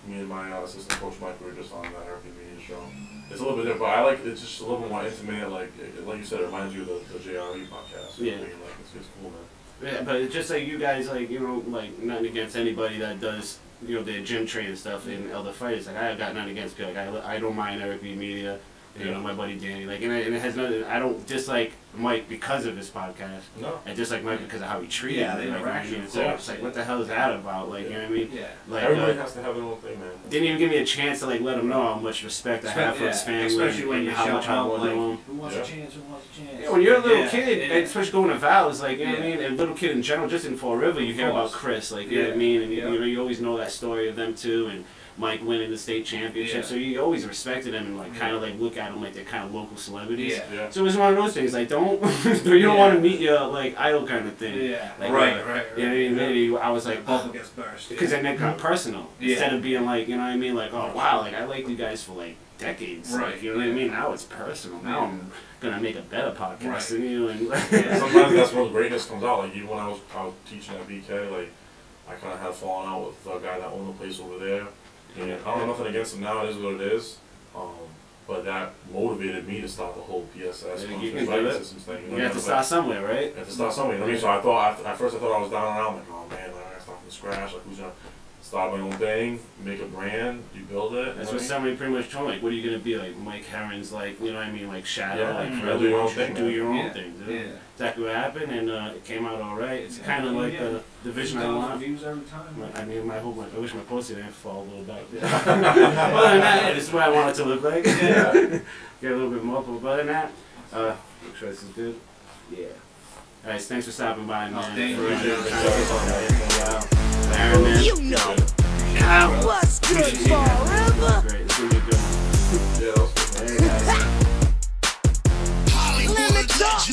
me and my assistant coach Mike were just on that FRE Media show. It's a little bit different, but I like it's just a little bit more intimate. Like you said, it reminds you of the JRE podcast. You know what I mean? Like it's cool, man. Yeah, but it's just like you guys, like, you know, like nothing against anybody that does, you know, their gym training stuff and other fighters. Like I got nothing against people. Like I don't mind FRE Media. You know, my buddy Danny. Like, and it has nothing. I don't dislike Mike because of his podcast. No. I dislike Mike because of how he treated me. the Like, interaction. I mean, it's like, what the hell is that about? Like, you know what I mean? Yeah. Like, everybody has to have their own thing, man. Didn't even give me a chance to like let him know how much respect I have for his family, especially when and you how much I want him. Who wants a chance? Who wants a chance? Yeah, when you're a little kid, especially going to Val's, like, you know what I mean, Yeah. and little kid in general, just in Fall River, you hear about Chris, like, you know what I mean, and you know, you always know that story of them too, and Mike winning the state championship, so you always respected them and like kind of like look at them like they're kind of local celebrities. Yeah. So it was one of those things, like you don't want to meet your like idol kind of thing. Yeah. Like, Right. You know what I mean? Maybe I was like, bubble gets burst. because then it got personal instead of being like, you know what I mean, like, oh wow, like I liked you guys for like decades, Right. like, you know what I mean. Now it's personal. Now I'm gonna make a better podcast than you. And sometimes that's when greatness comes out. Like even when I was teaching at BK, like I kind of had fallen out with the guy that owned the place over there. And I don't have nothing against him now. It is what it is. But that motivated me to start the whole PSS systems thing. You have to start somewhere, right? You have to start somewhere. I mean, so I thought at first I thought I was down and out. Like, oh man, I gotta start from scratch. Like, who's gonna start my own thing, make a brand, you build it. That's what somebody pretty much told me. Like, what are you gonna be like? Mike Herron's like, you know what I mean, like shadow, like do your own thing. Do your own thing. Exactly what happened, and it came out all right. It's kind of like the vision I want. Views every time. I mean, I wish my poster didn't fall a little back. Other than that, this is what I want it to look like. Get a little bit more, but other than that, make sure this is good. Yeah. All right, thanks for stopping by, man. You know, I was good forever. Great, it's gonna be a good one. Hey guys. Let me talk.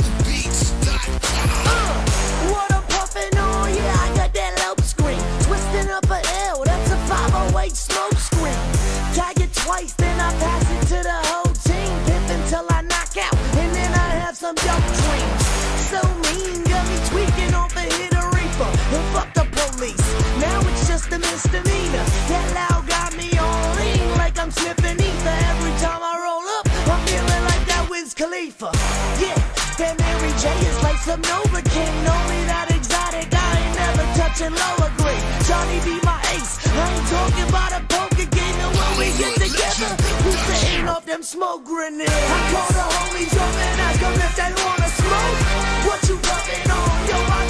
What I'm puffing on, yeah, I got that low screen. Twisting up a L, that's a 508 smoke screen. Tag it twice, then I pass it to the whole team. Pimp until I knock out, and then I have some dope dreams. So mean, got me tweaking off a hit a reaper. And fuck the police, now it's just a misdemeanor. That loud got me on lean, like I'm sniffing ether. Every time I roll up, I'm feeling like that Wiz Khalifa. Yeah, that Mary J is like some Novocaine. Only that exotic, I ain't never touching lower grade. Johnny be my ace, I ain't talking about a poker game. And when we get together, we setting off them smoke grenades. I call the homies up and ask them if they wanna smoke. What you rubbing on? Yo, I